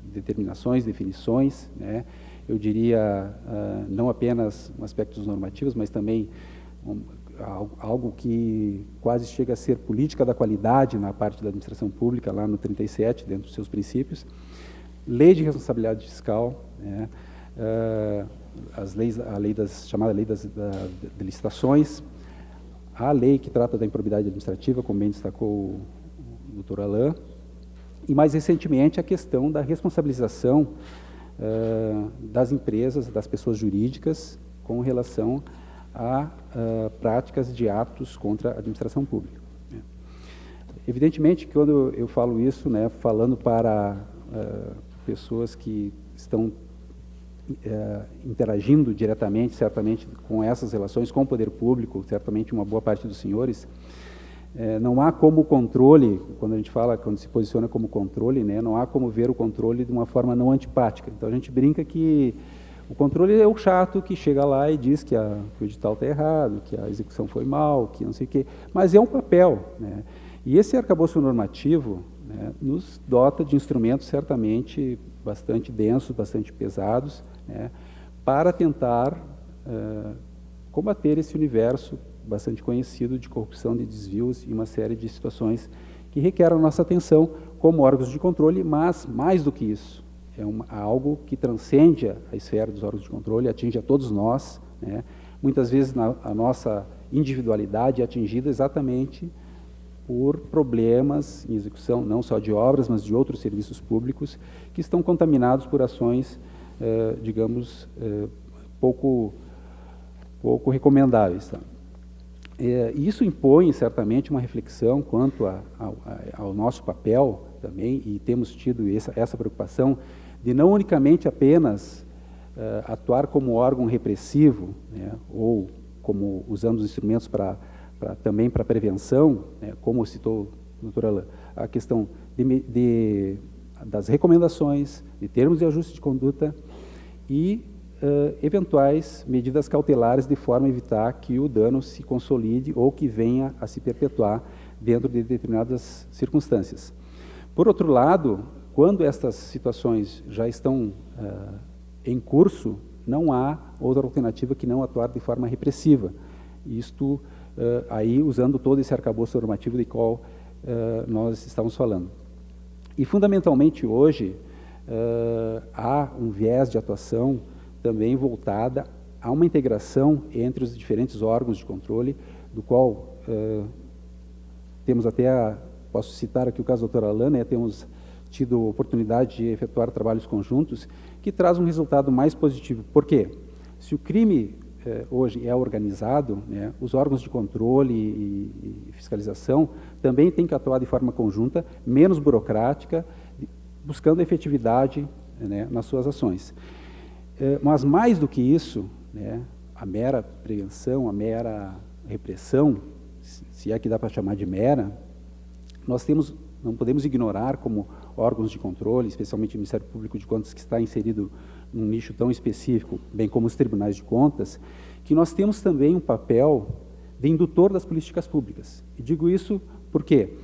determinações, definições, né, eu diria não apenas aspectos normativos, mas também algo que quase chega a ser política da qualidade na parte da administração pública, lá no 37, dentro dos seus princípios. Lei de responsabilidade fiscal, né, chamada lei das licitações, a lei que trata da improbidade administrativa, como bem destacou o Dr. Alain, e mais recentemente a questão da responsabilização das empresas, das pessoas jurídicas, com relação a práticas de atos contra a administração pública. Evidentemente, quando eu falo isso, né, falando para pessoas que estão interagindo diretamente, certamente, com essas relações com o poder público, certamente uma boa parte dos senhores, não há como controle, quando se posiciona como controle, né, não há como ver o controle de uma forma não antipática. Então, a gente brinca que o controle é o chato que chega lá e diz que o edital está errado, que a execução foi mal, que não sei o quê, mas é um papel, né? E esse arcabouço normativo, né, nos dota de instrumentos certamente bastante densos, bastante pesados, né, para tentar combater esse universo bastante conhecido de corrupção, de desvios e uma série de situações que requerem a nossa atenção como órgãos de controle, mas mais do que isso, é algo que transcende a esfera dos órgãos de controle, atinge a todos nós, né? Muitas vezes a nossa individualidade é atingida exatamente por problemas em execução, não só de obras, mas de outros serviços públicos, que estão contaminados por ações, digamos, pouco recomendáveis. Tá? Isso impõe, certamente, uma reflexão quanto ao nosso papel também, e temos tido essa preocupação de não unicamente apenas atuar como órgão repressivo, né, ou como usando os instrumentos também para prevenção, né, como citou o doutor Alain, a questão das recomendações, de termos de ajuste de conduta e eventuais medidas cautelares de forma a evitar que o dano se consolide ou que venha a se perpetuar dentro de determinadas circunstâncias. Por outro lado, quando estas situações já estão em curso, não há outra alternativa que não atuar de forma repressiva. Isto aí usando todo esse arcabouço normativo de qual nós estamos falando. E fundamentalmente hoje há um viés de atuação também voltada a uma integração entre os diferentes órgãos de controle, do qual temos até, posso citar aqui o caso do Dr. Alain, né, temos tido oportunidade de efetuar trabalhos conjuntos, que traz um resultado mais positivo. Por quê? Se o crime hoje é organizado, né, os órgãos de controle e fiscalização também têm que atuar de forma conjunta, menos burocrática, buscando efetividade, né, nas suas ações. Mas mais do que isso, né, a mera prevenção, a mera repressão, se é que dá para chamar de mera, não podemos ignorar como órgãos de controle, especialmente o Ministério Público de Contas, que está inserido num nicho tão específico, bem como os tribunais de contas, que nós temos também um papel de indutor das políticas públicas. E digo isso por quê?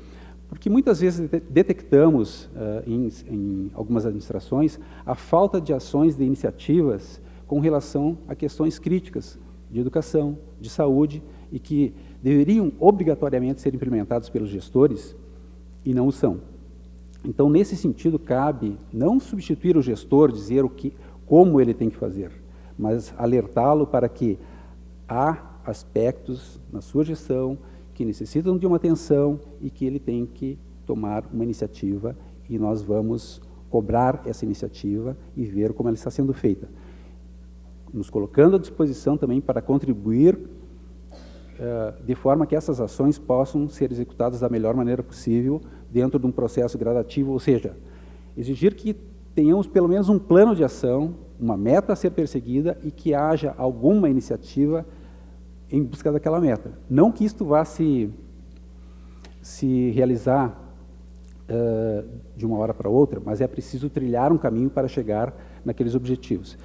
Porque muitas vezes detectamos em algumas administrações a falta de ações, de iniciativas com relação a questões críticas de educação, de saúde, e que deveriam obrigatoriamente ser implementados pelos gestores e não o são. Então, nesse sentido, cabe não substituir o gestor, dizer como ele tem que fazer, mas alertá-lo para que há aspectos na sua gestão que necessitam de uma atenção e que ele tem que tomar uma iniciativa, e nós vamos cobrar essa iniciativa e ver como ela está sendo feita, nos colocando à disposição também para contribuir de forma que essas ações possam ser executadas da melhor maneira possível dentro de um processo gradativo, ou seja, exigir que tenhamos pelo menos um plano de ação, uma meta a ser perseguida e que haja alguma iniciativa em busca daquela meta. Não que isto vá se realizar de uma hora para outra, mas é preciso trilhar um caminho para chegar naqueles objetivos.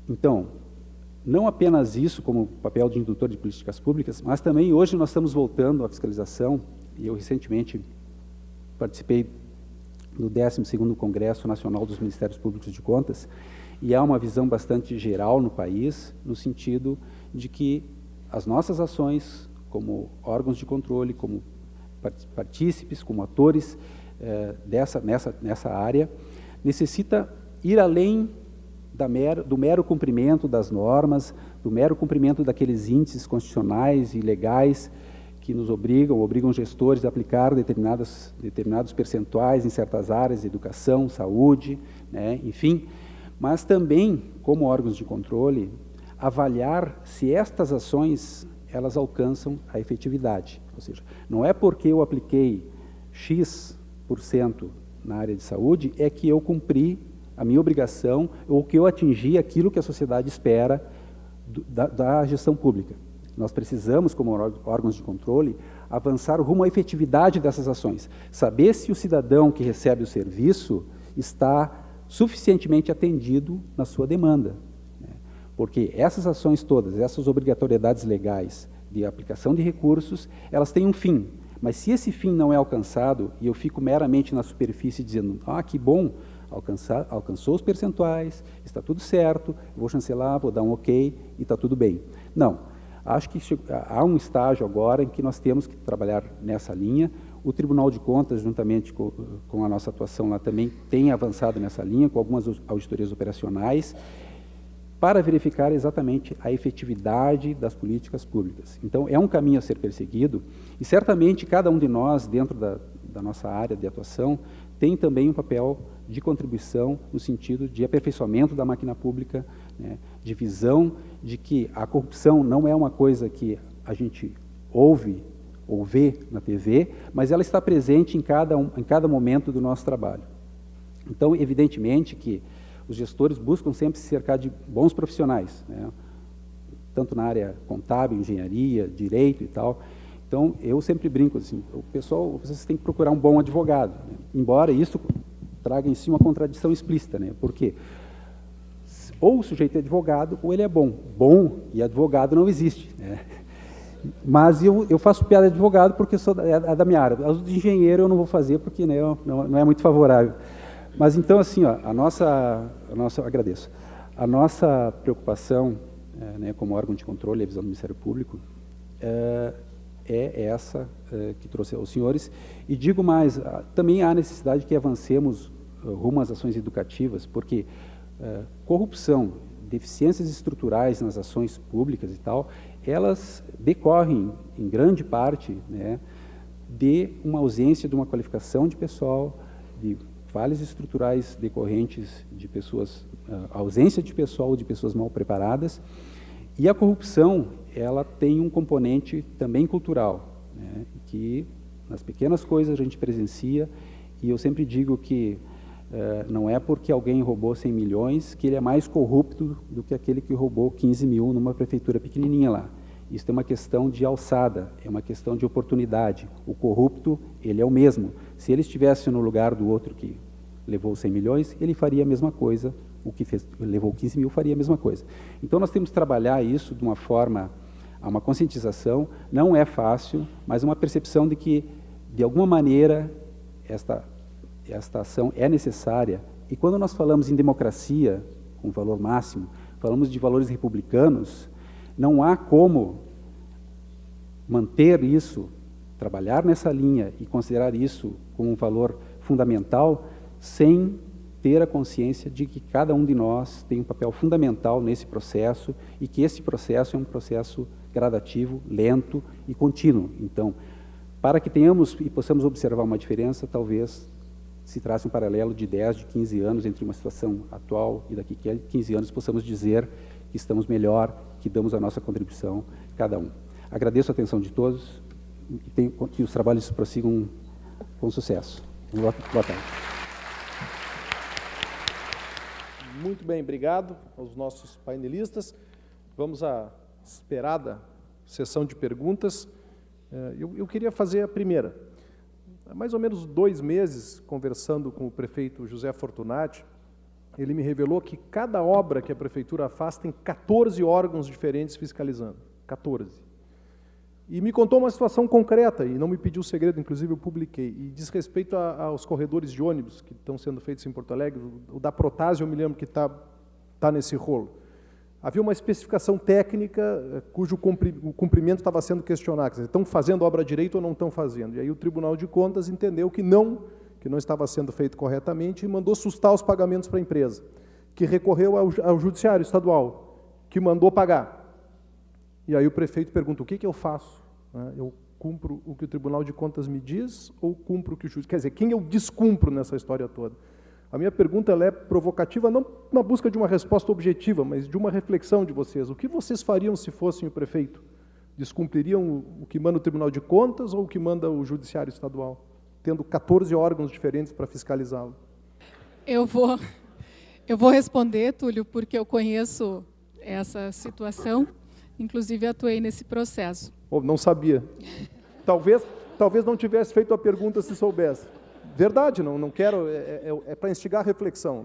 Então, não apenas isso como papel de indutor de políticas públicas, mas também hoje nós estamos voltando à fiscalização, e eu recentemente participei do 12º Congresso Nacional dos Ministérios Públicos de Contas, e há uma visão bastante geral no país, no sentido de que as nossas ações, como órgãos de controle, como partícipes, como atores nessa área, necessita ir além do mero cumprimento das normas, do mero cumprimento daqueles índices constitucionais e legais que nos obrigam gestores a aplicar determinados percentuais em certas áreas, educação, saúde, né, enfim, mas também, como órgãos de controle, avaliar se estas ações elas alcançam a efetividade. Ou seja, não é porque eu apliquei X% na área de saúde, é que eu cumpri a minha obrigação, ou que eu atingi aquilo que a sociedade espera da gestão pública. Nós precisamos, como órgãos de controle, avançar rumo à efetividade dessas ações. Saber se o cidadão que recebe o serviço está suficientemente atendido na sua demanda. Né? Porque essas ações todas, essas obrigatoriedades legais de aplicação de recursos, elas têm um fim, Mas se esse fim não é alcançado, e eu fico meramente na superfície dizendo, que bom, alcançou os percentuais, está tudo certo, vou chancelar, vou dar um ok e está tudo bem. Não, acho que há um estágio agora em que nós temos que trabalhar nessa linha. O Tribunal de Contas, juntamente com a nossa atuação lá também, tem avançado nessa linha, com algumas auditorias operacionais, para verificar exatamente a efetividade das políticas públicas. Então, é um caminho a ser perseguido, e certamente cada um de nós, dentro da nossa área de atuação, tem também um papel de contribuição no sentido de aperfeiçoamento da máquina pública, né, de visão de que a corrupção não é uma coisa que a gente ouve ou vê na TV, mas ela está presente em cada momento do nosso trabalho. Então, evidentemente que os gestores buscam sempre se cercar de bons profissionais, né, tanto na área contábil, engenharia, direito e tal. Então, eu sempre brinco assim, o pessoal, vocês têm que procurar um bom advogado, né, embora isso traga em si uma contradição explícita, né, porque ou o sujeito é advogado ou ele é bom. Bom e advogado não existe, né. Mas eu faço piada de advogado porque é da minha área. As de engenheiro eu não vou fazer porque, né, não é muito favorável. Mas então, assim, agradeço. A nossa preocupação, né, como órgão de controle e a visão do Ministério Público, é essa que trouxe aos senhores. E digo mais, também há necessidade que avancemos rumo às ações educativas, porque corrupção, deficiências estruturais nas ações públicas e tal, elas decorrem, em grande parte, né, de uma ausência de uma qualificação de pessoal, de falhas estruturais decorrentes de pessoas, ausência de pessoal, de pessoas mal preparadas, e a corrupção, ela tem um componente também cultural, né, que nas pequenas coisas a gente presencia, e eu sempre digo que não é porque alguém roubou 100 milhões que ele é mais corrupto do que aquele que roubou 15 mil numa prefeitura pequenininha lá. Isso é uma questão de alçada, é uma questão de oportunidade. O corrupto, ele é o mesmo. Se ele estivesse no lugar do outro que levou 100 milhões, ele faria a mesma coisa, o que levou 15 mil faria a mesma coisa. Então, nós temos que trabalhar isso de uma forma, uma conscientização, não é fácil, mas uma percepção de que, de alguma maneira, esta ação é necessária. E quando nós falamos em democracia, com valor máximo, falamos de valores republicanos, não há como manter isso, trabalhar nessa linha e considerar isso como um valor fundamental, sem ter a consciência de que cada um de nós tem um papel fundamental nesse processo e que esse processo é um processo gradativo, lento e contínuo. Então, para que tenhamos e possamos observar uma diferença, talvez se trace um paralelo de 10, de 15 anos entre uma situação atual e daqui a 15 anos possamos dizer que estamos melhor, que damos a nossa contribuição, cada um. Agradeço a atenção de todos e que os trabalhos prossigam com sucesso. Boa tarde. Muito bem, obrigado aos nossos painelistas. Vamos à esperada sessão de perguntas. Eu queria fazer a primeira. Há mais ou menos 2 meses, conversando com o prefeito José Fortunati, ele me revelou que cada obra que a prefeitura faz tem 14 órgãos diferentes fiscalizando. 14. E me contou uma situação concreta, e não me pediu segredo, inclusive eu publiquei, e diz respeito aos corredores de ônibus que estão sendo feitos em Porto Alegre. O da Protásio, eu me lembro que está nesse rolo. Havia uma especificação técnica cujo cumprimento estava sendo questionado. Quer dizer, estão fazendo obra direito ou não estão fazendo? E aí o Tribunal de Contas entendeu que não estava sendo feito corretamente e mandou sustar os pagamentos para a empresa, que recorreu ao Judiciário Estadual, que mandou pagar. E aí o prefeito pergunta, o que eu faço? Eu cumpro o que o Tribunal de Contas me diz ou cumpro o que o juiz... Quer dizer, quem eu descumpro nessa história toda? A minha pergunta ela é provocativa, não na busca de uma resposta objetiva, mas de uma reflexão de vocês. O que vocês fariam se fossem o prefeito? Descumpririam o que manda o Tribunal de Contas ou o que manda o Judiciário Estadual, tendo 14 órgãos diferentes para fiscalizá-lo? Eu vou responder, Túlio, porque eu conheço essa situação, inclusive atuei nesse processo. Não sabia. Talvez não tivesse feito a pergunta se soubesse. Verdade, não quero, é para instigar a reflexão,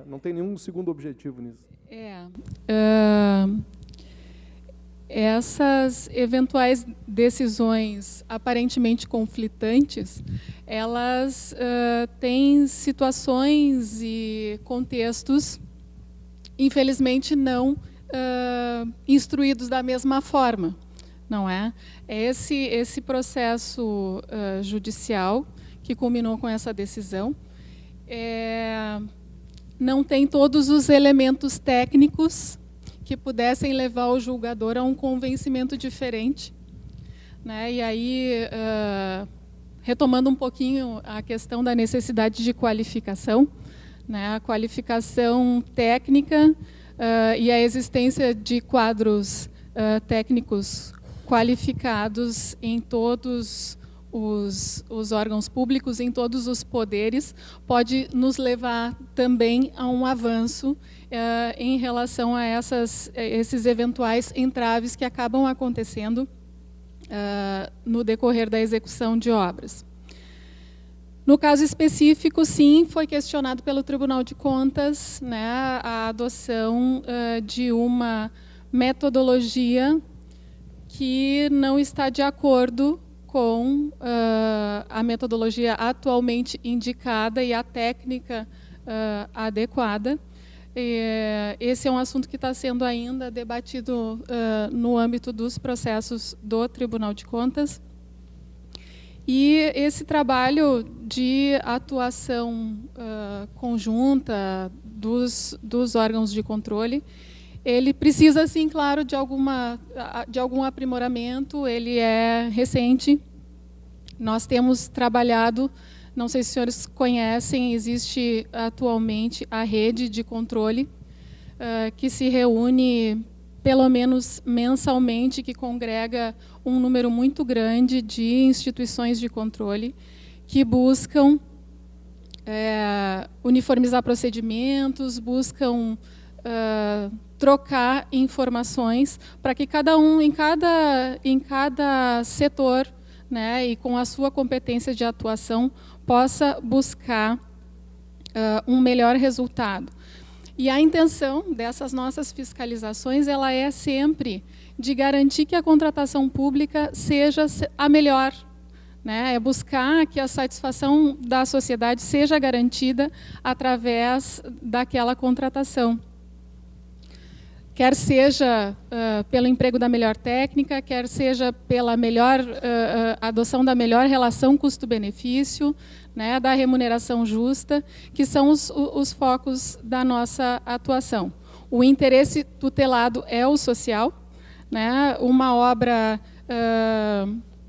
não tem nenhum segundo objetivo nisso. essas eventuais decisões aparentemente conflitantes, elas têm situações e contextos, infelizmente, não instruídos da mesma forma, não é? Esse processo judicial que culminou com essa decisão não tem todos os elementos técnicos que pudessem levar o julgador a um convencimento diferente, né? E aí, retomando um pouquinho a questão da necessidade de qualificação, né? A qualificação técnica e a existência de quadros técnicos qualificados em todos os órgãos públicos, em todos os poderes, pode nos levar também a um avanço em relação a esses eventuais entraves que acabam acontecendo no decorrer da execução de obras. No caso específico, sim, foi questionado pelo Tribunal de Contas, né, a adoção de uma metodologia que não está de acordo com a metodologia atualmente indicada e a técnica adequada. Esse é um assunto que está sendo ainda debatido no âmbito dos processos do Tribunal de Contas. E esse trabalho de atuação conjunta dos órgãos de controle, ele precisa, sim, claro, de algum aprimoramento. Ele é recente. Nós temos trabalhado, não sei se os senhores conhecem, existe atualmente a rede de controle, que se reúne pelo menos mensalmente, que congrega um número muito grande de instituições de controle que buscam uniformizar procedimentos, buscam trocar informações para que cada um, em cada setor, né, e com a sua competência de atuação, possa buscar um melhor resultado. E a intenção dessas nossas fiscalizações, ela é sempre de garantir que a contratação pública seja a melhor, né? É buscar que a satisfação da sociedade seja garantida através daquela contratação. Quer seja pelo emprego da melhor técnica, quer seja pela melhor adoção da melhor relação custo-benefício, né, da remuneração justa, que são os focos da nossa atuação. O interesse tutelado é o social, né? Uma obra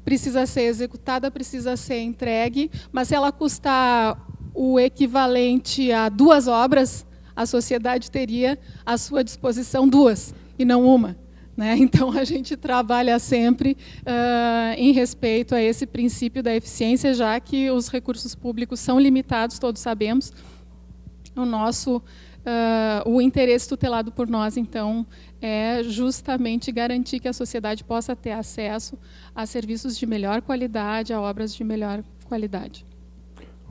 precisa ser executada, precisa ser entregue, mas se ela custar o equivalente a 2 obras, a sociedade teria à sua disposição 2, e não uma, né? Então, a gente trabalha sempre em respeito a esse princípio da eficiência, já que os recursos públicos são limitados, todos sabemos. O interesse tutelado por nós, então, é justamente garantir que a sociedade possa ter acesso a serviços de melhor qualidade, a obras de melhor qualidade.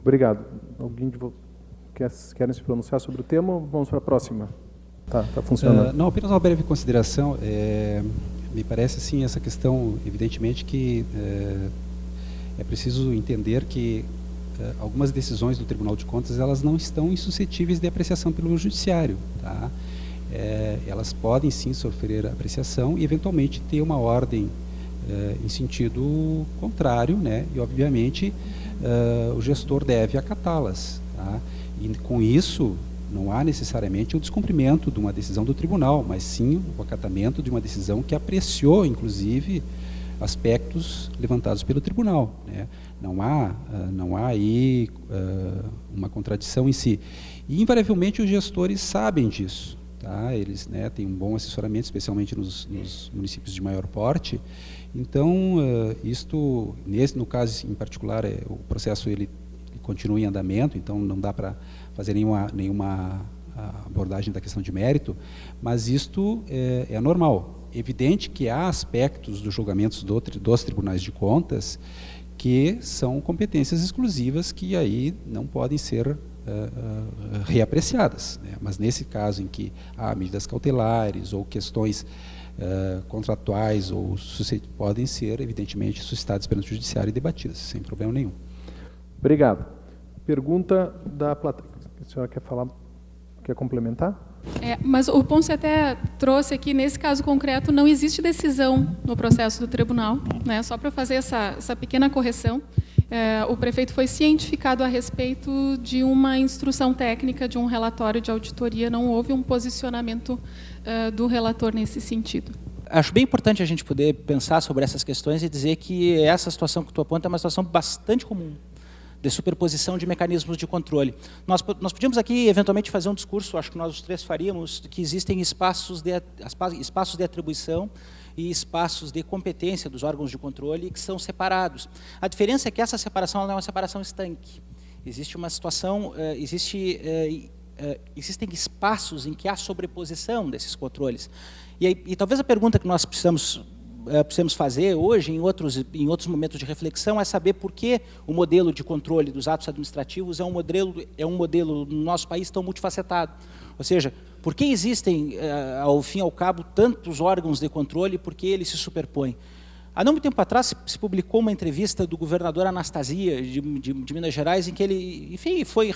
Obrigado. Alguém de vocês querem se pronunciar sobre o tema ou vamos para a próxima? Tá funcionando. Não, apenas uma breve consideração. Me parece, assim, essa questão, evidentemente, que é preciso entender que algumas decisões do Tribunal de Contas, elas não estão insuscetíveis de apreciação pelo Judiciário, tá? Elas podem, sim, sofrer apreciação e, eventualmente, ter uma ordem em sentido contrário, né? E, obviamente, o gestor deve acatá-las, tá? E, com isso, não há necessariamente o descumprimento de uma decisão do tribunal, mas sim o acatamento de uma decisão que apreciou, inclusive, aspectos levantados pelo tribunal, né? Não há aí uma contradição em si. E, invariavelmente, os gestores sabem disso, tá? Eles, né, têm um bom assessoramento, especialmente nos municípios de maior porte. Então, no caso em particular, o processo ele continua em andamento, então não dá para fazer nenhuma abordagem da questão de mérito, mas isto é normal. Evidente que há aspectos dos julgamentos dos tribunais de contas que são competências exclusivas que aí não podem ser reapreciadas, né? Mas nesse caso em que há medidas cautelares ou questões contratuais ou podem ser, evidentemente, suscitadas perante o judiciário e debatidas, sem problema nenhum. Obrigado. Pergunta da plateia. A senhora quer falar? Quer complementar? Mas o Ponce até trouxe aqui, nesse caso concreto, não existe decisão no processo do tribunal, né? Só para fazer essa pequena correção. O prefeito foi cientificado a respeito de uma instrução técnica, de um relatório de auditoria, não houve um posicionamento do relator nesse sentido. Acho bem importante a gente poder pensar sobre essas questões e dizer que essa situação que tu aponta é uma situação bastante comum, de superposição de mecanismos de controle. Nós podíamos aqui, eventualmente, fazer um discurso, acho que nós os três faríamos, que existem espaços de atribuição e espaços de competência dos órgãos de controle que são separados. A diferença é que essa separação não é uma separação estanque. Existe uma situação, existem espaços em que há sobreposição desses controles. E talvez a pergunta que nós precisamos fazer hoje, em outros momentos de reflexão, é saber por que o modelo de controle dos atos administrativos é um modelo no nosso país tão multifacetado. Ou seja, por que existem, ao fim e ao cabo, tantos órgãos de controle e por que eles se superpõem? Há não muito tempo atrás se publicou uma entrevista do governador Anastasia, de Minas Gerais, em que ele, enfim, foi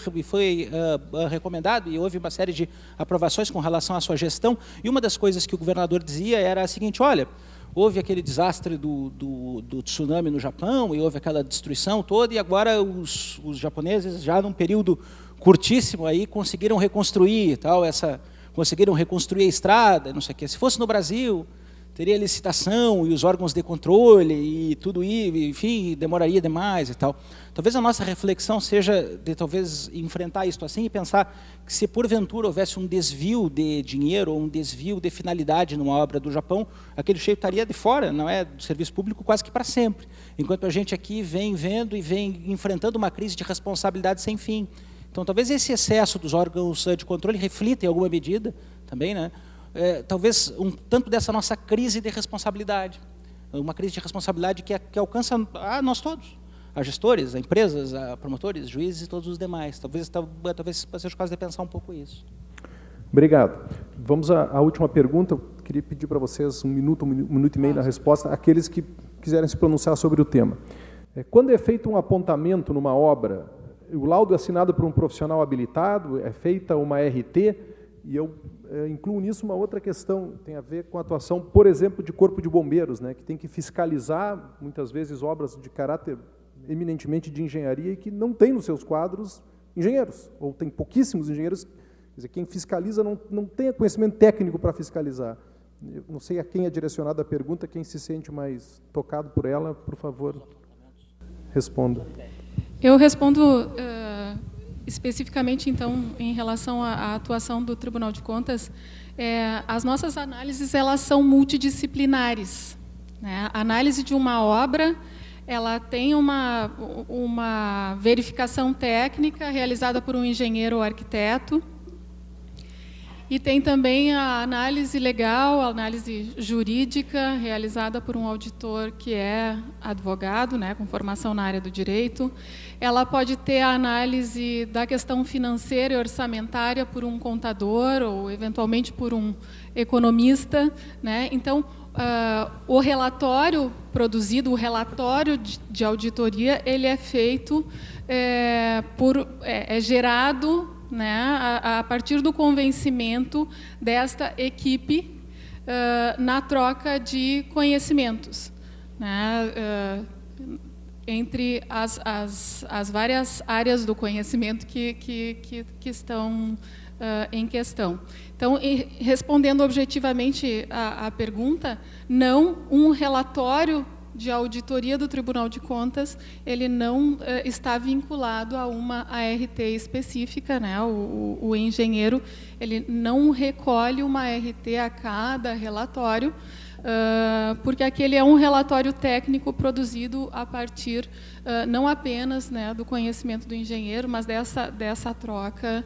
recomendado e houve uma série de aprovações com relação à sua gestão. E uma das coisas que o governador dizia era a seguinte: olha, houve aquele desastre do tsunami no Japão e houve aquela destruição toda, e agora os japoneses, já num período curtíssimo, aí, conseguiram reconstruir conseguiram reconstruir a estrada, não sei o quê. Se fosse no Brasil, teria licitação e os órgãos de controle e tudo isso, enfim, demoraria demais e tal. Talvez a nossa reflexão seja de talvez enfrentar isso assim e pensar que se porventura houvesse um desvio de dinheiro ou um desvio de finalidade numa obra do Japão, aquele cheio estaria de fora, não é, do serviço público quase que para sempre. Enquanto a gente aqui vem vendo e vem enfrentando uma crise de responsabilidade sem fim. Então, talvez esse excesso dos órgãos de controle reflita em alguma medida também, né? Talvez um tanto dessa nossa crise de responsabilidade, uma crise de responsabilidade que alcança a nós todos, a gestores, a empresas, a promotores, juízes e todos os demais. Talvez seja o caso de pensar um pouco isso. Obrigado. Vamos à última pergunta. Eu queria pedir para vocês um minuto e meio na resposta, aqueles que quiserem se pronunciar sobre o tema. Quando é feito um apontamento numa obra, o laudo é assinado por um profissional habilitado, é feita uma RT, e eu incluo nisso uma outra questão, tem a ver com a atuação, por exemplo, de corpo de bombeiros, né, que tem que fiscalizar, muitas vezes, obras de caráter eminentemente de engenharia e que não tem nos seus quadros engenheiros, ou tem pouquíssimos engenheiros. Quer dizer, quem fiscaliza não tem conhecimento técnico para fiscalizar. Eu não sei a quem é direcionada a pergunta, quem se sente mais tocado por ela, por favor, responda. Eu respondo especificamente, então, em relação à atuação do Tribunal de Contas. As nossas análises, elas são multidisciplinares, né? A análise de uma obra, ela tem uma verificação técnica realizada por um engenheiro ou arquiteto, e tem também a análise legal, a análise jurídica, realizada por um auditor que é advogado, né, com formação na área do direito. Ela pode ter a análise da questão financeira e orçamentária por um contador ou, eventualmente, por um economista, né? Então, o relatório produzido, o relatório de auditoria, ele é feito, é gerado, né, a partir do convencimento desta equipe na troca de conhecimentos, né, entre as várias áreas do conhecimento que estão em questão. Então, respondendo objetivamente à pergunta, não, um relatório de auditoria do Tribunal de Contas, ele não está vinculado a uma ART específica, né? O engenheiro, ele não recolhe uma ART a cada relatório, porque aquele é um relatório técnico produzido a partir não apenas, né, do conhecimento do engenheiro, mas dessa troca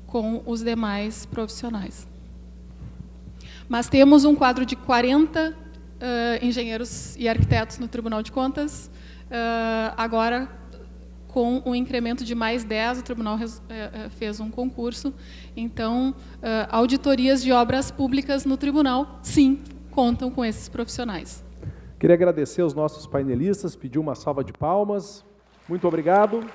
com os demais profissionais. Mas temos um quadro de 40 engenheiros e arquitetos no Tribunal de Contas, agora com um incremento de mais 10, o tribunal fez um concurso. Então, auditorias de obras públicas no tribunal, sim, contam com esses profissionais. Queria agradecer aos nossos painelistas, pedir uma salva de palmas. Muito obrigado.